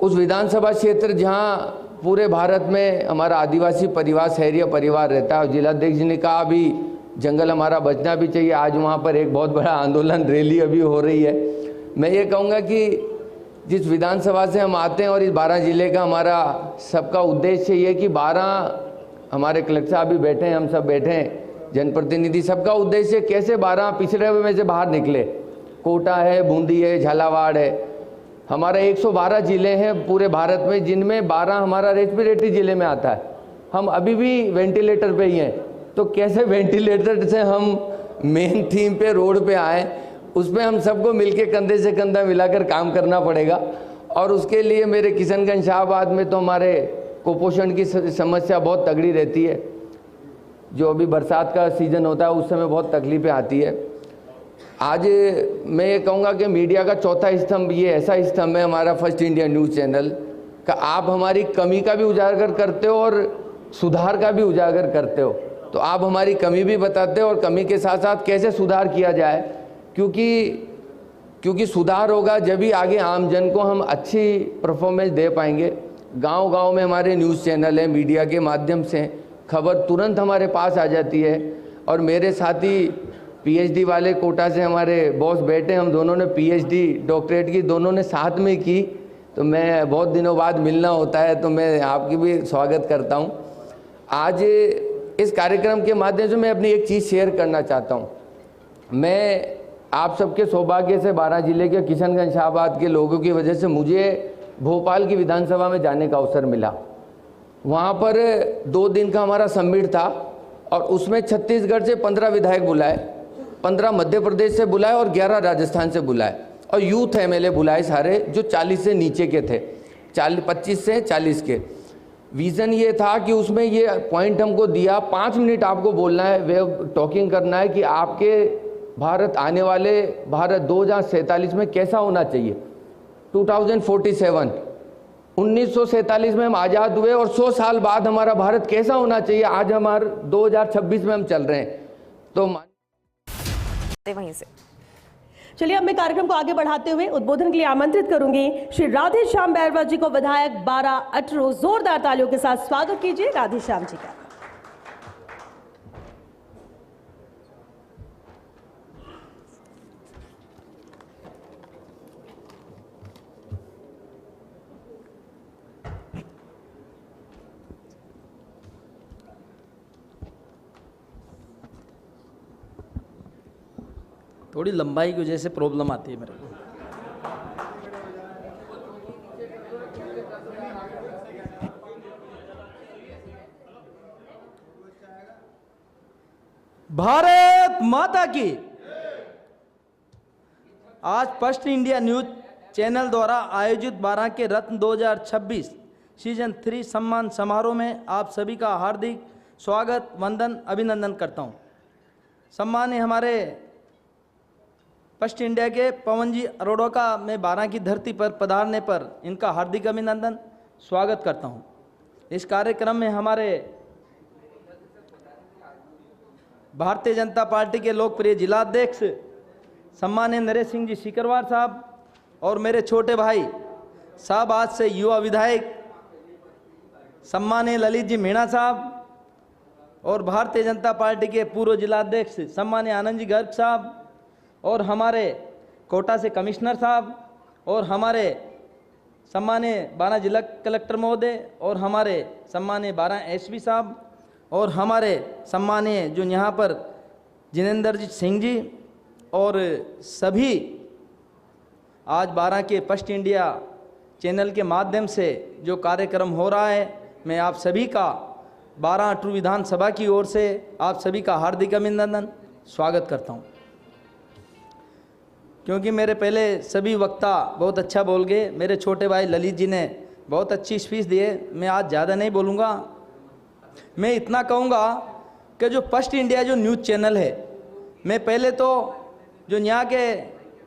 उस विधानसभा क्षेत्र जहाँ पूरे भारत में हमारा आदिवासी परिवार, शहरी परिवार रहता है, जिलाध्यक्ष जी ने कहा अभी जंगल हमारा बचना भी चाहिए, आज वहाँ पर एक बहुत बड़ा आंदोलन, रैली अभी हो रही है। मैं ये कहूँगा कि जिस विधानसभा से हम आते हैं और इस 12 ज़िले का हमारा सबका उद्देश्य ये कि 12, हमारे कलेक्टर साहब भी बैठे हैं, हम सब बैठे हैं, जनप्रतिनिधि, सबका उद्देश्य कैसे 12 पिछड़े हुए में से बाहर निकले। कोटा है, बूंदी है, झालावाड़ है, हमारा 112 ज़िले हैं पूरे भारत में, जिनमें 12 हमारा रेस्पिरेटरी ज़िले में आता है। हम अभी भी वेंटिलेटर पे ही हैं, तो कैसे वेंटिलेटर से हम मेन थीम पे, रोड पे आए, उसमें हम सबको मिलके कंधे से कंधा मिलाकर काम करना पड़ेगा। और उसके लिए मेरे किशनगंज शाहबाद में तो हमारे कुपोषण की समस्या बहुत तगड़ी रहती है, जो अभी बरसात का सीज़न होता है उस समय बहुत तकलीफ़ें आती है। आज मैं ये कहूँगा कि मीडिया का चौथा स्तंभ, ये ऐसा स्तंभ है हमारा फर्स्ट इंडिया न्यूज़ चैनल, कि आप हमारी कमी का भी उजागर करते हो और सुधार का भी उजागर करते हो। तो आप हमारी कमी भी बताते हो और कमी के साथ साथ कैसे सुधार किया जाए, क्योंकि सुधार होगा जब भी आगे आम जन को हम अच्छी परफॉर्मेंस दे पाएंगे। गांव-गांव में हमारे न्यूज़ चैनल हैं, मीडिया के माध्यम से खबर तुरंत हमारे पास आ जाती है। और मेरे साथी पीएचडी वाले कोटा से हमारे बॉस बैठे, हम दोनों ने पीएचडी डॉक्टरेट की दोनों ने साथ में की, तो मैं बहुत दिनों बाद मिलना होता है, तो मैं आपकी भी स्वागत करता हूँ। आज इस कार्यक्रम के माध्यम से मैं अपनी एक चीज़ शेयर करना चाहता हूँ। मैं आप सबके सौभाग्य से 12 जिले के किशनगंज शाहबाद के लोगों की वजह से मुझे भोपाल की विधानसभा में जाने का अवसर मिला। वहाँ पर 2 दिन का हमारा समिट था और उसमें छत्तीसगढ़ से 15 विधायक बुलाए, 15 मध्य प्रदेश से बुलाए और 11 राजस्थान से बुलाए और यूथ एमएलए बुलाए सारे, जो 40 से नीचे के थे, 25 से 40 के। विज़न ये था कि उसमें ये पॉइंट हमको दिया, 5 मिनट आपको बोलना है, वे टॉकिंग करना है कि आपके भारत आने वाले भारत 2047 में कैसा होना चाहिए। 2047 1947 में हम आज़ाद हुए और 100 साल बाद हमारा भारत कैसा होना चाहिए। आज हमारे 2026 में हम चल रहे हैं। तो वहीं से चलिए, अब मैं कार्यक्रम को आगे बढ़ाते हुए उद्बोधन के लिए आमंत्रित करूंगी श्री राधे श्याम बैरवा जी को, विधायक 12 अटरू। जोरदार तालियों के साथ स्वागत कीजिए राधे श्याम जी का। थोड़ी लंबाई की वजह से प्रॉब्लम आती है मेरे को। भारत माता की। आज फर्स्ट इंडिया न्यूज चैनल द्वारा आयोजित 12 के रत्न 2026 सीजन 3 सम्मान समारोह में आप सभी का हार्दिक स्वागत, वंदन, अभिनंदन करता हूं। सम्मानीय हमारे फर्स्ट इंडिया के पवन जी अरोड़ा का मैं 12 की धरती पर पधारने पर इनका हार्दिक अभिनंदन, स्वागत करता हूं। इस कार्यक्रम में हमारे भारतीय जनता पार्टी के लोकप्रिय जिलाध्यक्ष सम्मानीय नरेश सिंह जी सीकरवार साहब और मेरे छोटे भाई साहब, आज से युवा विधायक सम्मानीय ललित जी मीणा साहब और भारतीय जनता पार्टी के पूर्व जिलाध्यक्ष सम्मानीय आनंद जी गर्ग साहब और हमारे कोटा से कमिश्नर साहब और हमारे सम्मानीय 12 जिला कलेक्टर महोदय और हमारे सम्मानीय 12 एसपी साहब और हमारे सम्मानीय जो यहाँ पर जिनेंद्र जी सिंह जी और सभी आज 12 के फर्स्ट इंडिया चैनल के माध्यम से जो कार्यक्रम हो रहा है, मैं आप सभी का 12 अटरू विधानसभा की ओर से आप सभी का हार्दिक अभिनंदन, स्वागत करता हूँ। क्योंकि मेरे पहले सभी वक्ता बहुत अच्छा बोल गए, मेरे छोटे भाई ललित जी ने बहुत अच्छी स्पीच दिए, मैं आज ज़्यादा नहीं बोलूँगा। मैं इतना कहूँगा कि जो फर्स्ट इंडिया जो न्यूज़ चैनल है, मैं पहले तो जो यहाँ के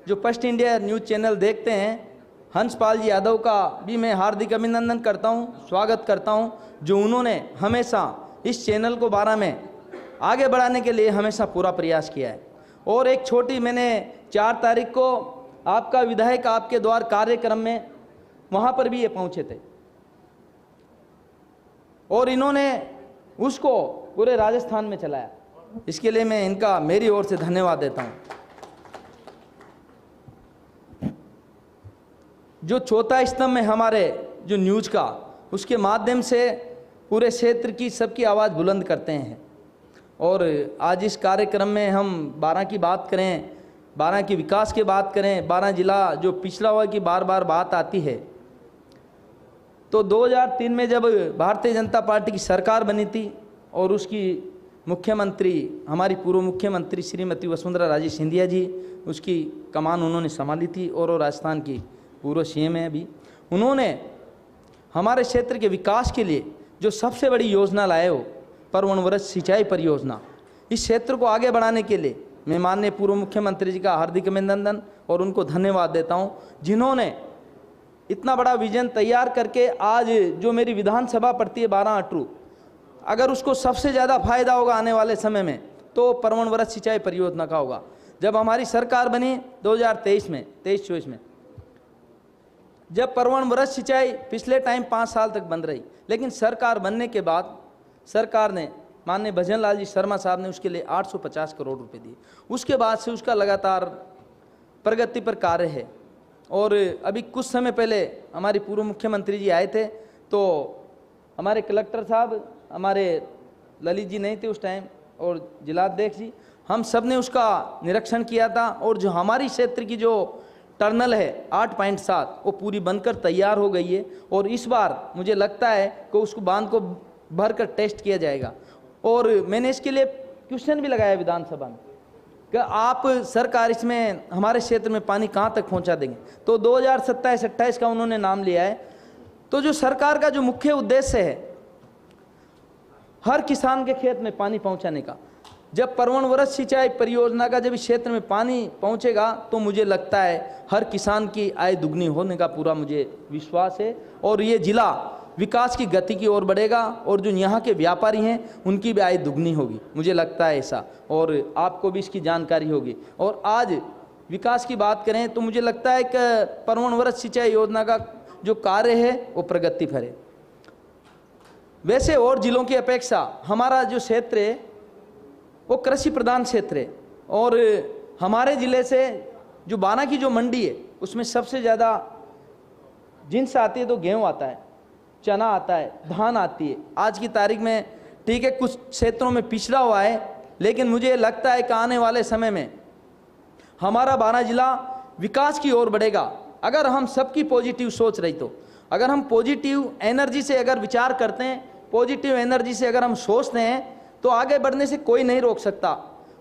जो फर्स्ट इंडिया न्यूज़ चैनल देखते हैं, हंसपाल जी यादव का भी मैं हार्दिक अभिनंदन करता हूँ, स्वागत करता हूँ, जो उन्होंने हमेशा इस चैनल को 12 में आगे बढ़ाने के लिए हमेशा पूरा प्रयास किया है। और एक छोटी, मैंने 4 तारीख को आपका विधायक आपके द्वार कार्यक्रम में वहाँ पर भी ये पहुँचे थे और इन्होंने उसको पूरे राजस्थान में चलाया। इसके लिए मैं इनका मेरी ओर से धन्यवाद देता हूँ। जो चौथा स्तंभ है हमारे जो न्यूज़ का, उसके माध्यम से पूरे क्षेत्र की सबकी आवाज़ बुलंद करते हैं। और आज इस कार्यक्रम में हम 12 की बात करें, 12 के विकास की बात करें, 12 जिला जो पिछड़ा हुआ की बार बार बात आती है, तो 2003 में जब भारतीय जनता पार्टी की सरकार बनी थी और उसकी मुख्यमंत्री हमारी पूर्व मुख्यमंत्री श्रीमती वसुंधरा राजे सिंधिया जी, उसकी कमान उन्होंने संभाली थी और वो राजस्थान की पूर्व सीएम है अभी। उन्होंने हमारे क्षेत्र के विकास के लिए जो सबसे बड़ी योजना लाए हो परवनवरज सिंचाई परियोजना, इस क्षेत्र को आगे बढ़ाने के लिए मैं माननीय पूर्व मुख्यमंत्री जी का हार्दिक अभिनंदन और उनको धन्यवाद देता हूं, जिन्होंने इतना बड़ा विजन तैयार करके आज जो मेरी विधानसभा पड़ती है 12 अटरू, अगर उसको सबसे ज़्यादा फायदा होगा आने वाले समय में तो परवन वरस सिंचाई परियोजना का होगा। जब हमारी सरकार बनी 2023 में 23-24 में, जब परवन वरस सिंचाई पिछले टाइम 5 साल तक बंद रही, लेकिन सरकार बनने के बाद सरकार ने माननीय भजन लाल जी शर्मा साहब ने उसके लिए 850 करोड़ रुपए दिए। उसके बाद से उसका लगातार प्रगति पर कार्य है। और अभी कुछ समय पहले हमारे पूर्व मुख्यमंत्री जी आए थे, तो हमारे कलेक्टर साहब, हमारे ललित जी नहीं थे उस टाइम, और जिलाध्यक्ष जी, हम सब ने उसका निरीक्षण किया था। और जो हमारी क्षेत्र की जो टर्नल है 8.7 वो पूरी बनकर तैयार हो गई है। और इस बार मुझे लगता है कि उसको बांध को भरकर टेस्ट किया जाएगा। और मैंने इसके लिए क्वेश्चन भी लगाया विधानसभा में कि आप सरकार इसमें हमारे क्षेत्र में पानी कहाँ तक पहुँचा देंगे, तो 2027-28 का उन्होंने नाम लिया है। तो जो सरकार का जो मुख्य उद्देश्य है हर किसान के खेत में पानी पहुँचाने का, जब परवन वरस सिंचाई परियोजना का जब इस क्षेत्र में पानी पहुँचेगा तो मुझे लगता है हर किसान की आय दुगनी होने का पूरा मुझे विश्वास है। और ये जिला विकास की गति की ओर बढ़ेगा और जो यहाँ के व्यापारी हैं उनकी भी आय दुगनी होगी, मुझे लगता है ऐसा, और आपको भी इसकी जानकारी होगी। और आज विकास की बात करें तो मुझे लगता है कि परवन वरस सिंचाई योजना का जो कार्य है वो प्रगति पर है। वैसे और जिलों की अपेक्षा हमारा जो क्षेत्र है वो कृषि प्रधान क्षेत्र है। और हमारे ज़िले से जो 12 की जो मंडी है उसमें सबसे ज़्यादा जिन्स आती है तो गेहूँ आता है, चना आता है, धान आती है। आज की तारीख में ठीक है कुछ क्षेत्रों में पिछड़ा हुआ है, लेकिन मुझे लगता है कि आने वाले समय में हमारा 12 जिला विकास की ओर बढ़ेगा। अगर हम सबकी पॉजिटिव सोच रही, तो अगर हम पॉजिटिव एनर्जी से अगर विचार करते हैं, पॉजिटिव एनर्जी से अगर हम सोचते हैं तो आगे बढ़ने से कोई नहीं रोक सकता।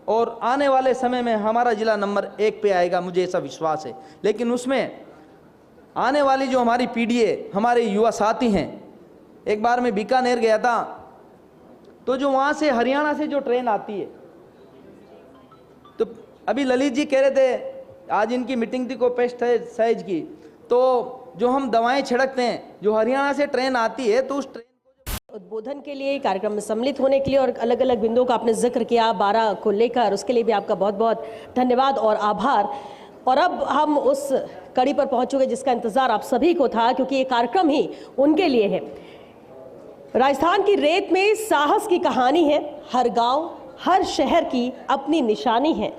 और आने वाले समय में हमारा जिला नंबर 1 पे आएगा, मुझे ऐसा विश्वास है। लेकिन उसमें आने वाली जो हमारी पीढ़ी है, हमारे युवा साथी हैं, एक बार मैं बीकानेर गया था तो जो वहाँ से हरियाणा से जो ट्रेन आती है, तो अभी ललित जी कह रहे थे आज इनकी मीटिंग थी कोपेस्ट सहज की, तो जो हम दवाएं छिड़कते हैं जो हरियाणा से ट्रेन आती है, तो उस ट्रेन उद्बोधन के लिए कार्यक्रम में सम्मिलित होने के लिए और अलग अलग बिंदुओं का आपने जिक्र किया 12 को लेकर, उसके लिए भी आपका बहुत बहुत धन्यवाद और आभार। और अब हम उस कड़ी पर पहुंच चुके जिसका इंतजार आप सभी को था, क्योंकि ये कार्यक्रम ही उनके लिए है। राजस्थान की रेत में साहस की कहानी है, हर गांव हर शहर की अपनी निशानी है,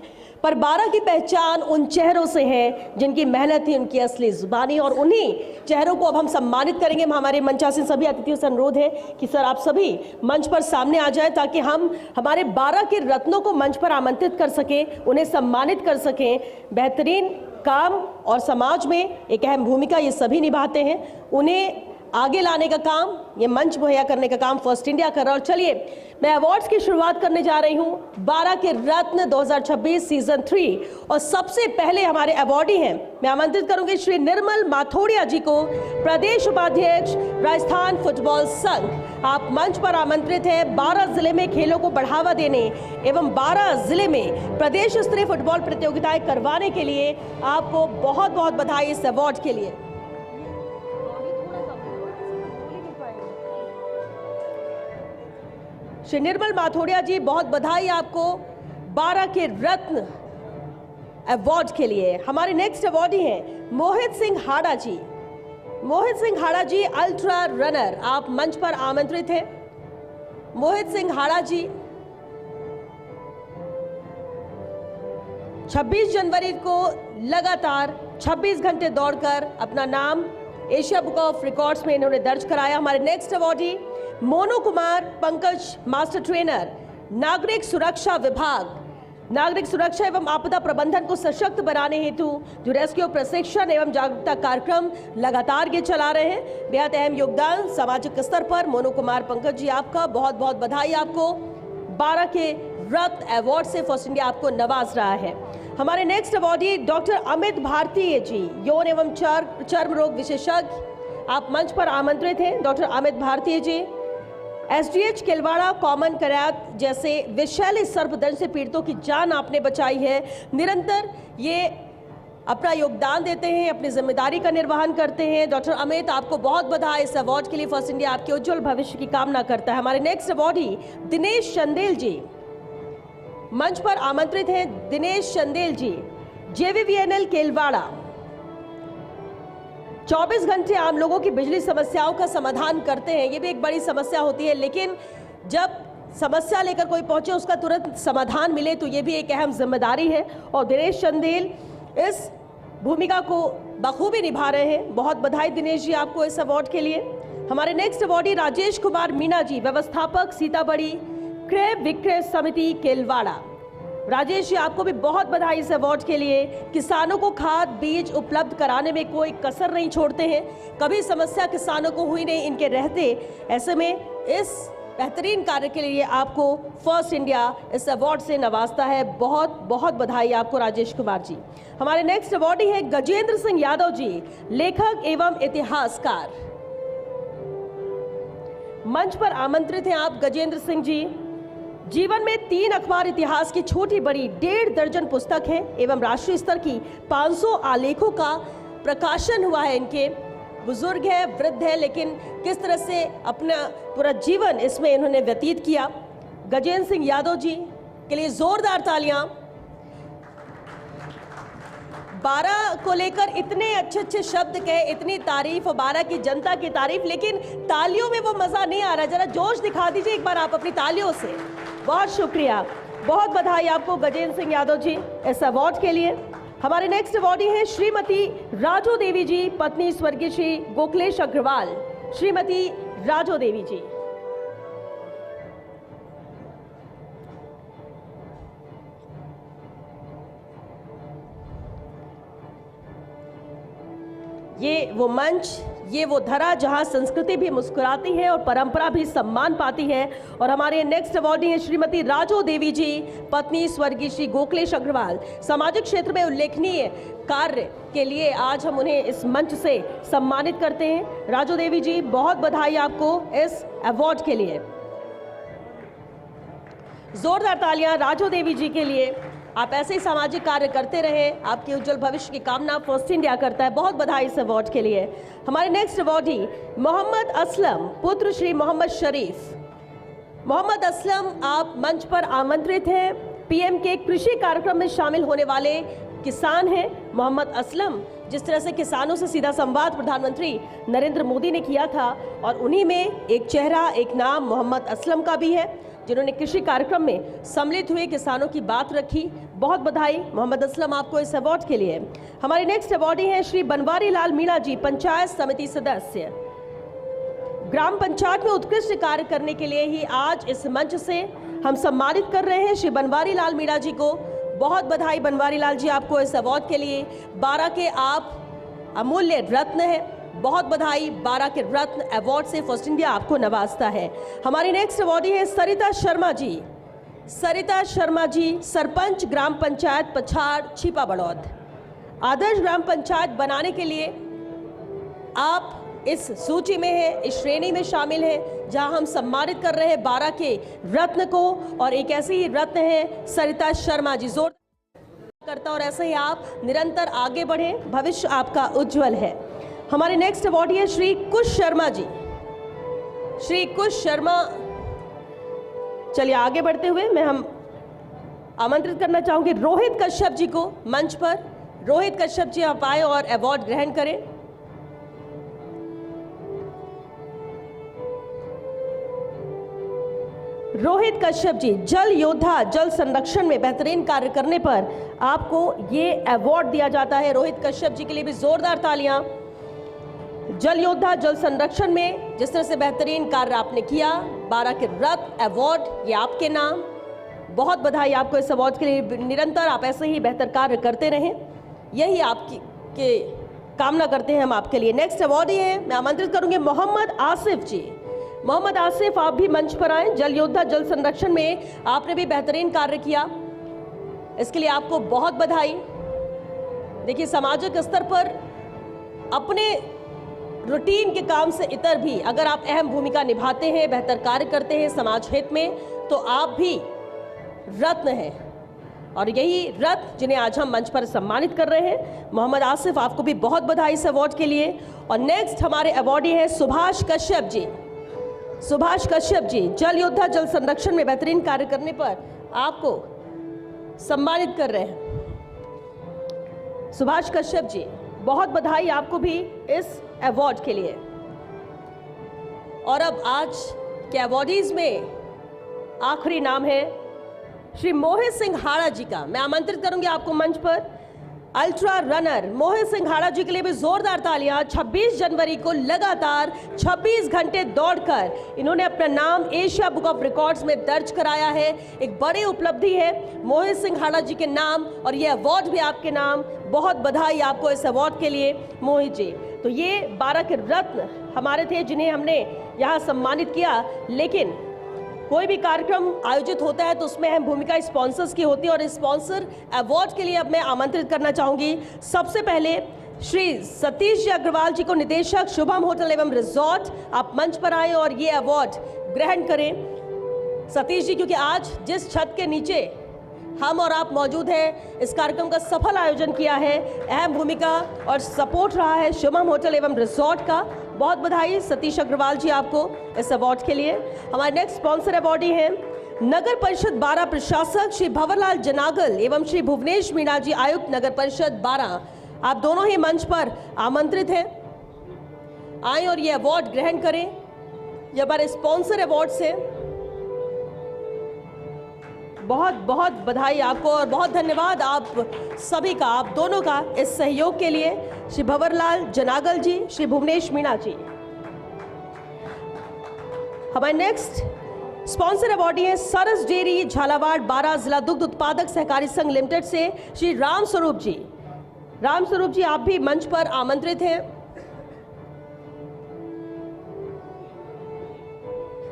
पर 12 की पहचान उन चेहरों से है जिनकी मेहनत ही उनकी असली जुबानी, और उन्हीं चेहरों को अब हम सम्मानित करेंगे। हमारे मंचासीन सभी अतिथियों से अनुरोध है कि सर आप सभी मंच पर सामने आ जाएं ताकि हम हमारे 12 के रत्नों को मंच पर आमंत्रित कर सकें, उन्हें सम्मानित कर सकें। बेहतरीन काम और समाज में एक अहम भूमिका ये सभी निभाते हैं, उन्हें आगे लाने का काम, ये मंच मुहैया करने का काम फर्स्ट इंडिया कर रहा है। और चलिए मैं अवार्ड्स की शुरुआत करने जा रही हूं 12 के रत्न 2026 सीजन 3, और सबसे पहले हमारे अवार्डी हैं, मैं आमंत्रित करूंगी श्री निर्मल माथोड़िया जी को, प्रदेश उपाध्यक्ष राजस्थान फुटबॉल संघ। आप मंच पर आमंत्रित हैं। 12 जिले में खेलों को बढ़ावा देने एवं 12 जिले में प्रदेश स्तरीय फुटबॉल प्रतियोगिताएं करवाने के लिए आपको बहुत बहुत बधाई इस अवार्ड के लिए। श्री निर्मल माथोड़िया जी, बहुत बधाई आपको 12 के रत्न अवार्ड के लिए। हमारे नेक्स्ट अवार्डी हैं मोहित सिंह हाड़ा जी। मोहित सिंह हाड़ा जी अल्ट्रा रनर, आप मंच पर आमंत्रित हैं। मोहित सिंह हाड़ा जी 26 जनवरी को लगातार 26 घंटे दौड़कर अपना नाम एशिया बुक ऑफ रिकॉर्ड्स में इन्होंने दर्ज कराया। हमारे next awardee Monu Kumar Pankaj, master trainer, नागरिक सुरक्षा विभाग, नागरिक सुरक्षा एवं आपदा प्रबंधन को सशक्त बनाने हेतु जो रेस्क्यू प्रशिक्षण एवं जागरूकता कार्यक्रम लगातार ये चला रहे हैं। बेहद अहम योगदान सामाजिक स्तर पर। मोनू कुमार पंकज जी, आपका बहुत बहुत बधाई। आपको 12 के रत्न अवार्ड से फर्स्ट इंडिया आपको नवाज रहा है। हमारे नेक्स्ट अवार्डी डॉक्टर अमित भारतीय जी, यौन एवं चर्म रोग विशेषज्ञ, आप मंच पर आमंत्रित हैं। डॉक्टर अमित भारतीय जी SDH किलवाड़ा कॉमन करात जैसे विषैले सर्पदंश से पीड़ितों की जान आपने बचाई है। निरंतर ये अपना योगदान देते हैं, अपनी जिम्मेदारी का निर्वहन करते हैं। डॉक्टर अमित, आपको बहुत बधाई इस अवार्ड के लिए। फर्स्ट इंडिया आपके उज्जवल भविष्य की कामना करता है। हमारे नेक्स्ट अवार्डी दिनेश चंदेल जी मंच पर आमंत्रित हैं। दिनेश चंदेल जी, JVVNL केलवाड़ा। 24 घंटे आम लोगों की बिजली समस्याओं का समाधान करते हैं। ये भी एक बड़ी समस्या होती है, लेकिन जब समस्या लेकर कोई पहुंचे उसका तुरंत समाधान मिले तो ये भी एक अहम जिम्मेदारी है, और दिनेश चंदेल इस भूमिका को बखूबी निभा रहे हैं। बहुत बधाई दिनेश जी आपको इस अवार्ड के लिए। हमारे नेक्स्ट अवार्डी राजेश कुमार मीणा जी, व्यवस्थापक सीताबड़ी क्रय विक्रय समिति केलवाड़ा। राजेश जी, आपको भी बहुत बधाई इस अवार्ड के लिए। किसानों को खाद बीज उपलब्ध कराने में कोई कसर नहीं छोड़ते हैं, कभी समस्या किसानों को हुई नहीं इनके रहते। ऐसे में इस बेहतरीन कार्य के लिए आपको फर्स्ट इंडिया इस अवार्ड से नवाजता है। बहुत बहुत बधाई आपको राजेश कुमार जी। हमारे नेक्स्ट अवार्डी है गजेंद्र सिंह यादव जी, लेखक एवं इतिहासकार। मंच पर आमंत्रित हैं आप गजेंद्र सिंह जी। जीवन में 3 अखबार इतिहास की छोटी बड़ी 1.5 दर्जन पुस्तक है एवं राष्ट्रीय स्तर की 500 आलेखों का प्रकाशन हुआ है। इनके बुजुर्ग है, वृद्ध है, लेकिन किस तरह से अपना पूरा जीवन इसमें इन्होंने व्यतीत किया। गजेंद्र सिंह यादव जी के लिए जोरदार तालियां। 12 को लेकर इतने अच्छे अच्छे शब्द कहे, इतनी तारीफ और 12 की जनता की तारीफ, लेकिन तालियों में वो मजा नहीं आ रहा। जरा जोश दिखा दीजिए एक बार आप अपनी तालियों से। बहुत शुक्रिया, बहुत बधाई आपको गजेंद्र सिंह यादव जी इस अवार्ड के लिए। हमारे नेक्स्ट अवार्डी हैं श्रीमती राजो देवी जी, पत्नी स्वर्गीय श्री गोखलेश अग्रवाल। श्रीमती राजो देवी जी, ये वो मंच, ये वो धरा जहां संस्कृति भी मुस्कुराती है और परंपरा भी सम्मान पाती है। और हमारे नेक्स्ट अवार्डी हैं श्रीमती राजो देवी जी, पत्नी स्वर्गीय श्री गोखलेश अग्रवाल। सामाजिक क्षेत्र में उल्लेखनीय कार्य के लिए आज हम उन्हें इस मंच से सम्मानित करते हैं। राजो देवी जी, बहुत बधाई आपको इस अवार्ड के लिए। जोरदार तालियां राजो देवी जी के लिए। आप ऐसे ही सामाजिक कार्य करते रहें, आपके उज्जवल भविष्य की कामना फर्स्ट इंडिया करता है। बहुत बधाई इस अवार्ड के लिए। हमारे नेक्स्ट अवार्डी मोहम्मद असलम, पुत्र श्री मोहम्मद शरीफ। मोहम्मद असलम, आप मंच पर आमंत्रित हैं। PM के कृषि कार्यक्रम में शामिल होने वाले किसान हैं मोहम्मद असलम। जिस तरह से किसानों से सीधा संवाद प्रधानमंत्री नरेंद्र मोदी ने किया था, और उन्हीं में एक चेहरा, एक नाम मोहम्मद असलम का भी है, जिन्होंने कृषि कार्यक्रम में सम्मिलित हुए किसानों की बात रखी। बहुत बधाई मोहम्मद असलम आपको इस अवार्ड के लिए। हमारे नेक्स्ट अवार्डी हैं श्री बनवारी लाल मीणा जी, पंचायत समिति सदस्य। ग्राम पंचायत में उत्कृष्ट कार्य करने के लिए ही आज इस मंच से हम सम्मानित कर रहे हैं श्री बनवारी लाल मीणा जी को। बहुत बधाई बनवारी लाल जी आपको इस अवार्ड के लिए। 12 के आप अमूल्य रत्न हैं। बहुत बधाई, 12 के रत्न अवार्ड से फर्स्ट इंडिया आपको नवाजता है। हमारी नेक्स्ट अवार्डी है सरिता शर्मा जी। सरिता शर्मा जी, सरपंच ग्राम पंचायत पछाड़, छिपा बड़ौद। आदर्श ग्राम पंचायत बनाने के लिए आप इस सूची में है, इस श्रेणी में शामिल है जहां हम सम्मानित कर रहे हैं 12 के रत्न को, और एक ऐसी ही रत्न है सरिता शर्मा जी। जोर करता और ऐसे ही आप निरंतर आगे बढ़े, भविष्य आपका उज्जवल है। हमारे नेक्स्ट अवार्डी है श्री कुश शर्मा जी। श्री कुश शर्मा, चलिए आगे बढ़ते हुए मैं हम आमंत्रित करना चाहूंगी रोहित कश्यप जी को मंच पर। रोहित कश्यप जी आप आए और अवार्ड ग्रहण करें। रोहित कश्यप जी, जल योद्धा, जल संरक्षण में बेहतरीन कार्य करने पर आपको ये अवार्ड दिया जाता है। रोहित कश्यप जी के लिए भी जोरदार तालियां। जल योद्धा, जल संरक्षण में जिस तरह से बेहतरीन कार्य आपने किया, 12 के रत्न अवार्ड ये आपके नाम। बहुत बधाई आपको इस अवार्ड के लिए। निरंतर आप ऐसे ही बेहतर कार्य करते रहें, यही आपकी के कामना करते हैं हम आपके लिए। नेक्स्ट अवार्ड ये है, मैं आमंत्रित करूंगी मोहम्मद आसिफ जी। मोहम्मद आसिफ, आप भी मंच पर आए। जल योद्धा, जल संरक्षण में आपने भी बेहतरीन कार्य किया, इसके लिए आपको बहुत बधाई। देखिए, सामाजिक स्तर पर अपने रूटीन के काम से इतर भी अगर आप अहम भूमिका निभाते हैं, बेहतर कार्य करते हैं समाज हित में, तो आप भी रत्न हैं। और यही रत्न जिन्हें आज हम मंच पर सम्मानित कर रहे हैं। मोहम्मद आसिफ, आपको भी बहुत बधाई इस अवार्ड के लिए। और नेक्स्ट हमारे अवार्डी हैं सुभाष कश्यप जी। सुभाष कश्यप जी जल योद्धा, जल संरक्षण में बेहतरीन कार्य करने पर आपको सम्मानित कर रहे हैं। सुभाष कश्यप जी, बहुत बधाई आपको भी इस अवार्ड के लिए। और अब आज के अवार्डीज में आखिरी नाम है श्री मोहित सिंघाड़ा जी का। मैं आमंत्रित करूंगी आपको मंच पर। अल्ट्रा रनर मोहित सिंघाड़ा जी के लिए भी जोरदार तालियां। 26 जनवरी को लगातार 26 घंटे दौड़कर इन्होंने अपना नाम एशिया बुक ऑफ रिकॉर्ड्स में दर्ज कराया है। एक बड़ी उपलब्धि है मोहित सिंघाड़ा जी के नाम, और ये अवार्ड भी आपके नाम। बहुत बधाई आपको इस अवार्ड के लिए मोहित जी। तो ये 12 के रत्न हमारे थे जिन्हें हमने यहाँ सम्मानित किया। लेकिन कोई भी कार्यक्रम आयोजित होता है तो उसमें अहम भूमिका स्पॉन्सर्स की होती है, और स्पॉन्सर अवार्ड के लिए अब मैं आमंत्रित करना चाहूंगी सबसे पहले श्री सतीश जी अग्रवाल जी को, निदेशक शुभम होटल एवं रिजॉर्ट। आप मंच पर आए और ये अवार्ड ग्रहण करें सतीश जी, क्योंकि आज जिस छत के नीचे हम और आप मौजूद हैं, इस कार्यक्रम का सफल आयोजन किया है, अहम भूमिका और सपोर्ट रहा है शुभम होटल एवं रिजॉर्ट का। बहुत बधाई सतीश अग्रवाल जी आपको इस अवार्ड के लिए। हमारे नेक्स्ट स्पॉन्सर अवार्डी हैं नगर परिषद 12 प्रशासक श्री भंवरलाल जनागल एवं श्री भुवनेश मीणा जी, आयुक्त नगर परिषद 12। आप दोनों ही मंच पर आमंत्रित हैं, आए और ये अवार्ड ग्रहण करें। ये हमारे स्पॉन्सर अवार्ड से बहुत बहुत बधाई आपको और बहुत धन्यवाद आप सभी का, आप दोनों का इस सहयोग के लिए। श्री भंवरलाल जनागल जी, श्री भुवनेश मीणा जी। हमारे नेक्स्ट स्पॉन्सर अवार्डी है सरस डेयरी झालावाड़ 12 जिला दुग्ध उत्पादक सहकारी संघ लिमिटेड से श्री राम स्वरूप जी। राम स्वरूप जी, आप भी मंच पर आमंत्रित हैं।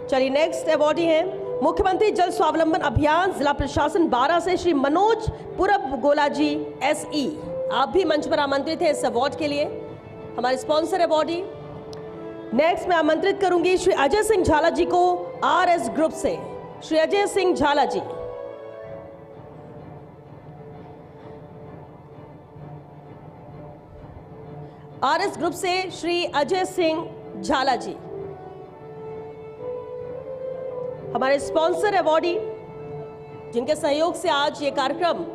चलिए नेक्स्ट अवार्डी हैं मुख्यमंत्री जल स्वावलंबन अभियान जिला प्रशासन 12 से श्री मनोज पुरब गोला जी SE। आप भी मंच पर आमंत्रित हैं इस अवार्ड के लिए, हमारे स्पॉन्सर अवार्डी। नेक्स्ट मैं आमंत्रित करूंगी श्री अजय सिंह झाला जी को RS ग्रुप से। श्री अजय सिंह झाला जी, RS ग्रुप से श्री अजय सिंह झाला जी, हमारे स्पॉन्सर अवार्डी, जिनके सहयोग से आज ये कार्यक्रम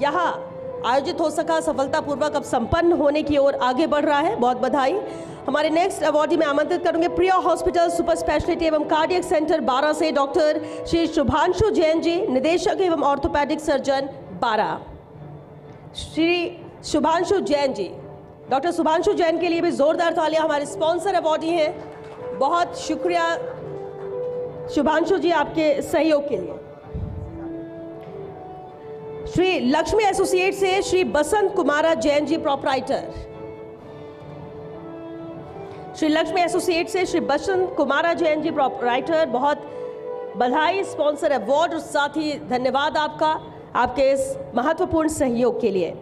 यहाँ आयोजित हो सका, सफलतापूर्वक अब संपन्न होने की ओर आगे बढ़ रहा है। बहुत बधाई। हमारे नेक्स्ट अवार्डी में आमंत्रित करूंगे प्रिया हॉस्पिटल सुपर स्पेशलिटी एवं कार्डियक सेंटर 12 से डॉक्टर श्री शुभांशु जैन जी, निदेशक एवं orthopaedic surgeon 12। Shri Shubhanshu Jain ji, doctor Shubhanshu Jain के लिए भी जोरदार तालियां हमारे स्पॉन्सर अवार्डी हैं। बहुत शुक्रिया शुभांशु जी आपके सहयोग के लिए। श्री लक्ष्मी एसोसिएट से श्री बसंत कुमारा जैन जी, प्रोपराइटर। श्री लक्ष्मी एसोसिएट से श्री बसंत कुमारा जैन जी, प्रोपराइटर। बहुत बधाई स्पॉन्सर अवार्ड और साथ ही धन्यवाद आपका, आपके इस महत्वपूर्ण सहयोग के लिए।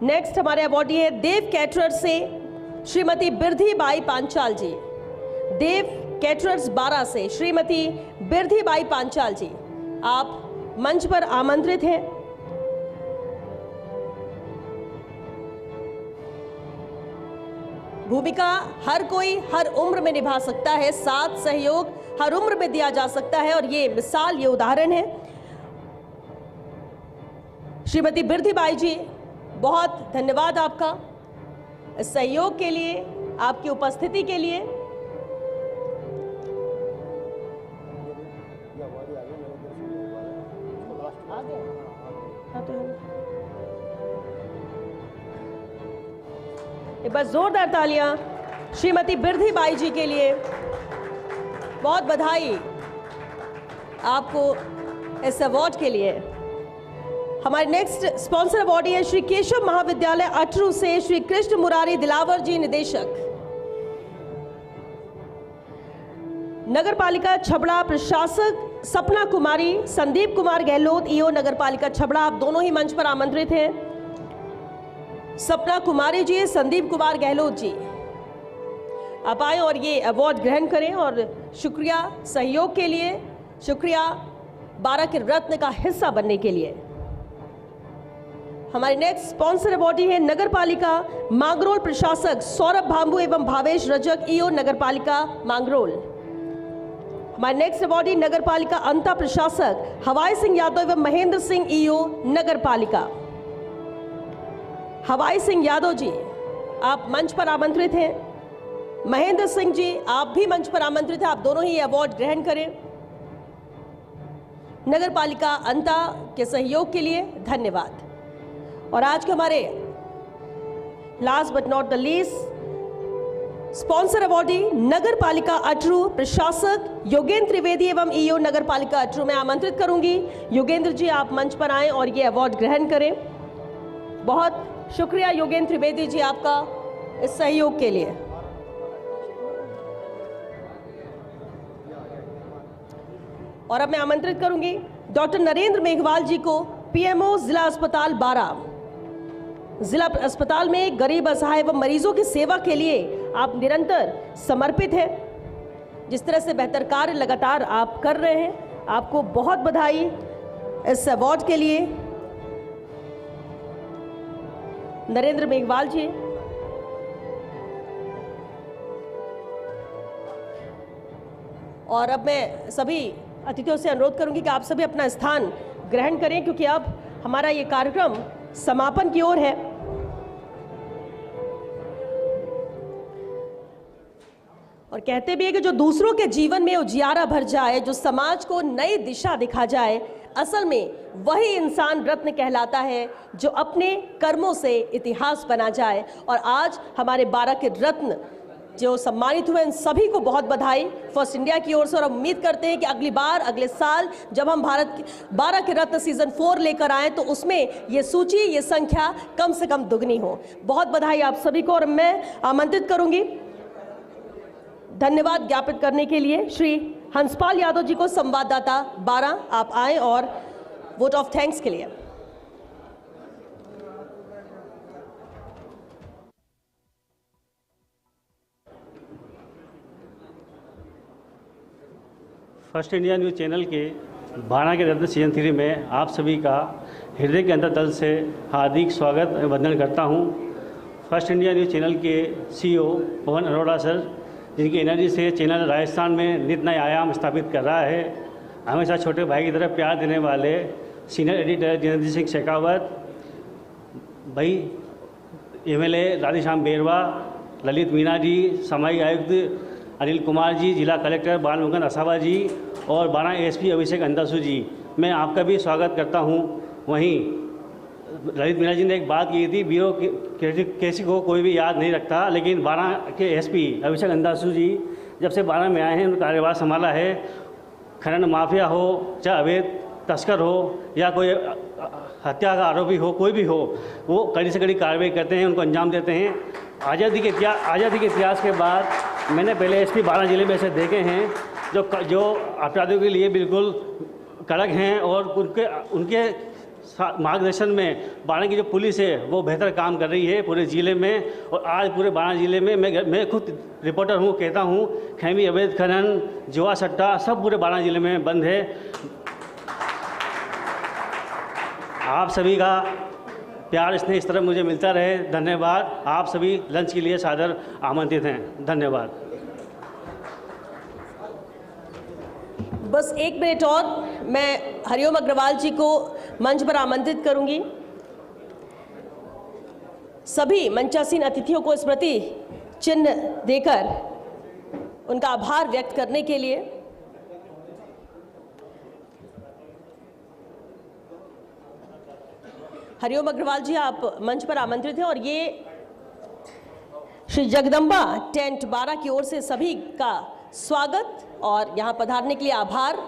नेक्स्ट हमारे अवार्डी है देव कैटरर से श्रीमती बिरधी बाई पांचाल जी। देव कैटरर्स 12 से श्रीमती बिरधी बाई पांचाल जी, आप मंच पर आमंत्रित हैं। भूमिका हर कोई हर उम्र में निभा सकता है, साथ सहयोग हर उम्र में दिया जा सकता है, और ये मिसाल, ये उदाहरण है। श्रीमती बिरधी बाई जी, बहुत धन्यवाद आपका इस सहयोग के लिए, आपकी उपस्थिति के लिए। एक बार जोरदार तालियां श्रीमती बिरधी बाई जी के लिए। बहुत बधाई आपको इस अवार्ड के लिए। हमारे नेक्स्ट स्पॉन्सर अवार्डी है श्री केशव महाविद्यालय अटरू से श्री कृष्ण मुरारी दिलावर जी, निदेशक। नगरपालिका छबड़ा प्रशासक सपना कुमारी, संदीप कुमार गहलोत EO नगरपालिका छबड़ा, आप दोनों ही मंच पर आमंत्रित हैं। सपना कुमारी जी, संदीप कुमार गहलोत जी, आप आए और ये अवार्ड ग्रहण करें। और शुक्रिया सहयोग के लिए, शुक्रिया 12 के रत्न का हिस्सा बनने के लिए। हमारी नेक्स्ट स्पॉन्सर अवॉर्डी है नगर पालिका मांगरोल प्रशासक सौरभ भांबू एवं भावेश रजक ईओ नगर पालिका मांगरोल। हमारे नेक्स्ट अवॉर्डी नगर पालिका अंता प्रशासक हवाई सिंह यादव एवं महेंद्र सिंह ईओ नगर पालिका। हवाई सिंह यादव जी, आप मंच पर आमंत्रित हैं। महेंद्र सिंह जी, आप भी मंच पर आमंत्रित हैं। आप दोनों ही अवार्ड ग्रहण करें। नगर पालिका अंता के सहयोग के लिए धन्यवाद। और आज के हमारे last but not the least sponsor awardee नगर पालिका अटरू प्रशासक योगेंद्र त्रिवेदी एवं ईओ नगर पालिका अटरू। मैं आमंत्रित करूंगी योगेंद्र जी, आप मंच पर आएं और ये अवार्ड ग्रहण करें। बहुत शुक्रिया योगेंद्र त्रिवेदी जी आपका इस सहयोग के लिए। और अब मैं आमंत्रित करूंगी डॉक्टर नरेंद्र मेघवाल जी को, पीएमओ जिला अस्पताल 12। जिला अस्पताल में गरीब असहाय व मरीजों की सेवा के लिए आप निरंतर समर्पित हैं। जिस तरह से बेहतर कार्य लगातार आप कर रहे हैं, आपको बहुत बधाई इस अवार्ड के लिए नरेंद्र मेघवाल जी। और अब मैं सभी अतिथियों से अनुरोध करूंगी कि आप सभी अपना स्थान ग्रहण करें, क्योंकि अब हमारा ये कार्यक्रम समापन की ओर है। और कहते भी है कि जो दूसरों के जीवन में उजियारा भर जाए, जो समाज को नई दिशा दिखा जाए, असल में वही इंसान रत्न कहलाता है जो अपने कर्मों से इतिहास बना जाए। और आज हमारे 12 के रत्न जो सम्मानित हुए, इन सभी को बहुत बधाई फर्स्ट इंडिया की ओर से। और उम्मीद करते हैं कि अगली बार, अगले साल जब हम भारत 12 के रत्न सीजन 4 लेकर आए तो उसमें ये सूची, ये संख्या कम से कम दुगनी हो। बहुत बधाई आप सभी को। और मैं आमंत्रित करूंगी धन्यवाद ज्ञापित करने के लिए श्री हंसपाल यादव जी को, संवाददाता 12। आप आए और वोट ऑफ थैंक्स के लिए। फर्स्ट इंडिया न्यूज़ चैनल के 12 के रत्न सीजन 3 में आप सभी का हृदय के अंतर्तल से हार्दिक स्वागत एवं वंदन करता हूं। फर्स्ट इंडिया न्यूज़ चैनल के सीईओ पवन अरोड़ा सर, जिनकी एनर्जी से चैनल राजस्थान में नित नए आयाम स्थापित कर रहा है। हमेशा छोटे भाई की तरह प्यार देने वाले सीनियर एडिटर जिनेंद्र सिंह शेखावत भाई, एमएलए राधेश्याम बेरवा, ललित मीणा जी, सामयिक आयुक्त अनिल कुमार जी, जिला कलेक्टर बालमुकुंद असावा जी और 12 एसपी अभिषेक अंदासु जी, मैं आपका भी स्वागत करता हूं। वहीं ललित मीणा जी ने एक बात की थी, ब्यूरो किसी को कोई भी याद नहीं रखता, लेकिन 12 के एसपी अभिषेक अंदासु जी जब से 12 में आए हैं, उन्होंने कार्यभार संभाला है। खनन माफिया हो, चाहे अवैध तस्कर हो या कोई हत्या का आरोपी हो, कोई भी हो, वो कड़ी से कड़ी कार्रवाई करते हैं, उनको अंजाम देते हैं। आज़ादी के इतिहास के बाद मैंने पहले एसपी 12 जिले में ऐसे देखे हैं जो अपराधियों के लिए बिल्कुल कड़क हैं और उनके मार्गदर्शन में 12 की जो पुलिस है वो बेहतर काम कर रही है पूरे ज़िले में। और आज पूरे 12 जिले में मैं खुद रिपोर्टर हूँ, कहता हूँ खैमी अवैध खनन, जुआ सट्टा सब पूरे 12 जिले में बंद है। आप सभी का प्यार स्नेह इस तरह मुझे मिलता रहे। धन्यवाद। आप सभी लंच के लिए सादर आमंत्रित हैं। धन्यवाद। बस 1 मिनट और मैं हरिओम अग्रवाल जी को मंच पर आमंत्रित करूंगी। सभी मंचासीन अतिथियों को स्मृति चिन्ह देकर उनका आभार व्यक्त करने के लिए। हरिओम अग्रवाल जी, आप मंच पर आमंत्रित हैं। और ये श्री जगदम्बा टेंट 12 की ओर से सभी का स्वागत और यहाँ पधारने के लिए आभार।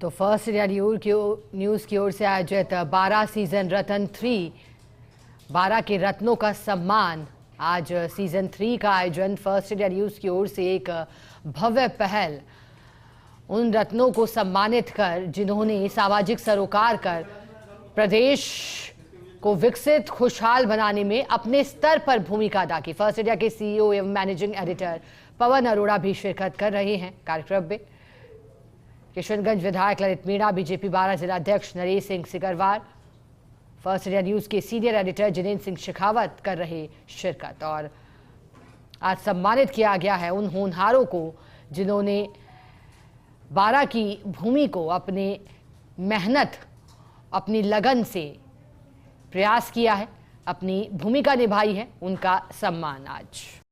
तो फर्स्ट इंडिया न्यूज़ की ओर से आयोजित 12 सीजन रत्न 3 12 के रत्नों का सम्मान। आज सीजन 3 का आयोजन फर्स्ट इंडिया न्यूज़ की ओर से एक भव्य पहल उन रत्नों को सम्मानित कर जिन्होंने सामाजिक सरोकार कर प्रदेश को विकसित खुशहाल बनाने में अपने स्तर पर भूमिका अदा की। फर्स्ट इंडिया के सीईओ एवं मैनेजिंग एडिटर पवन अरोड़ा भी शिरकत कर रहे हैं कार्यक्रम में। किशनगंज विधायक ललित मीणा, बीजेपी 12 जिला अध्यक्ष Naresh Singh Sikarwar, first India news के सीनियर एडिटर जिनेंद्र सिंह शेखावत कर रहे शिरकत। और आज सम्मानित किया गया है उन होनहारों को जिन्होंने 12 की भूमि को अपने मेहनत, अपनी लगन से प्रयास किया है, अपनी भूमिका निभाई है। उनका सम्मान आज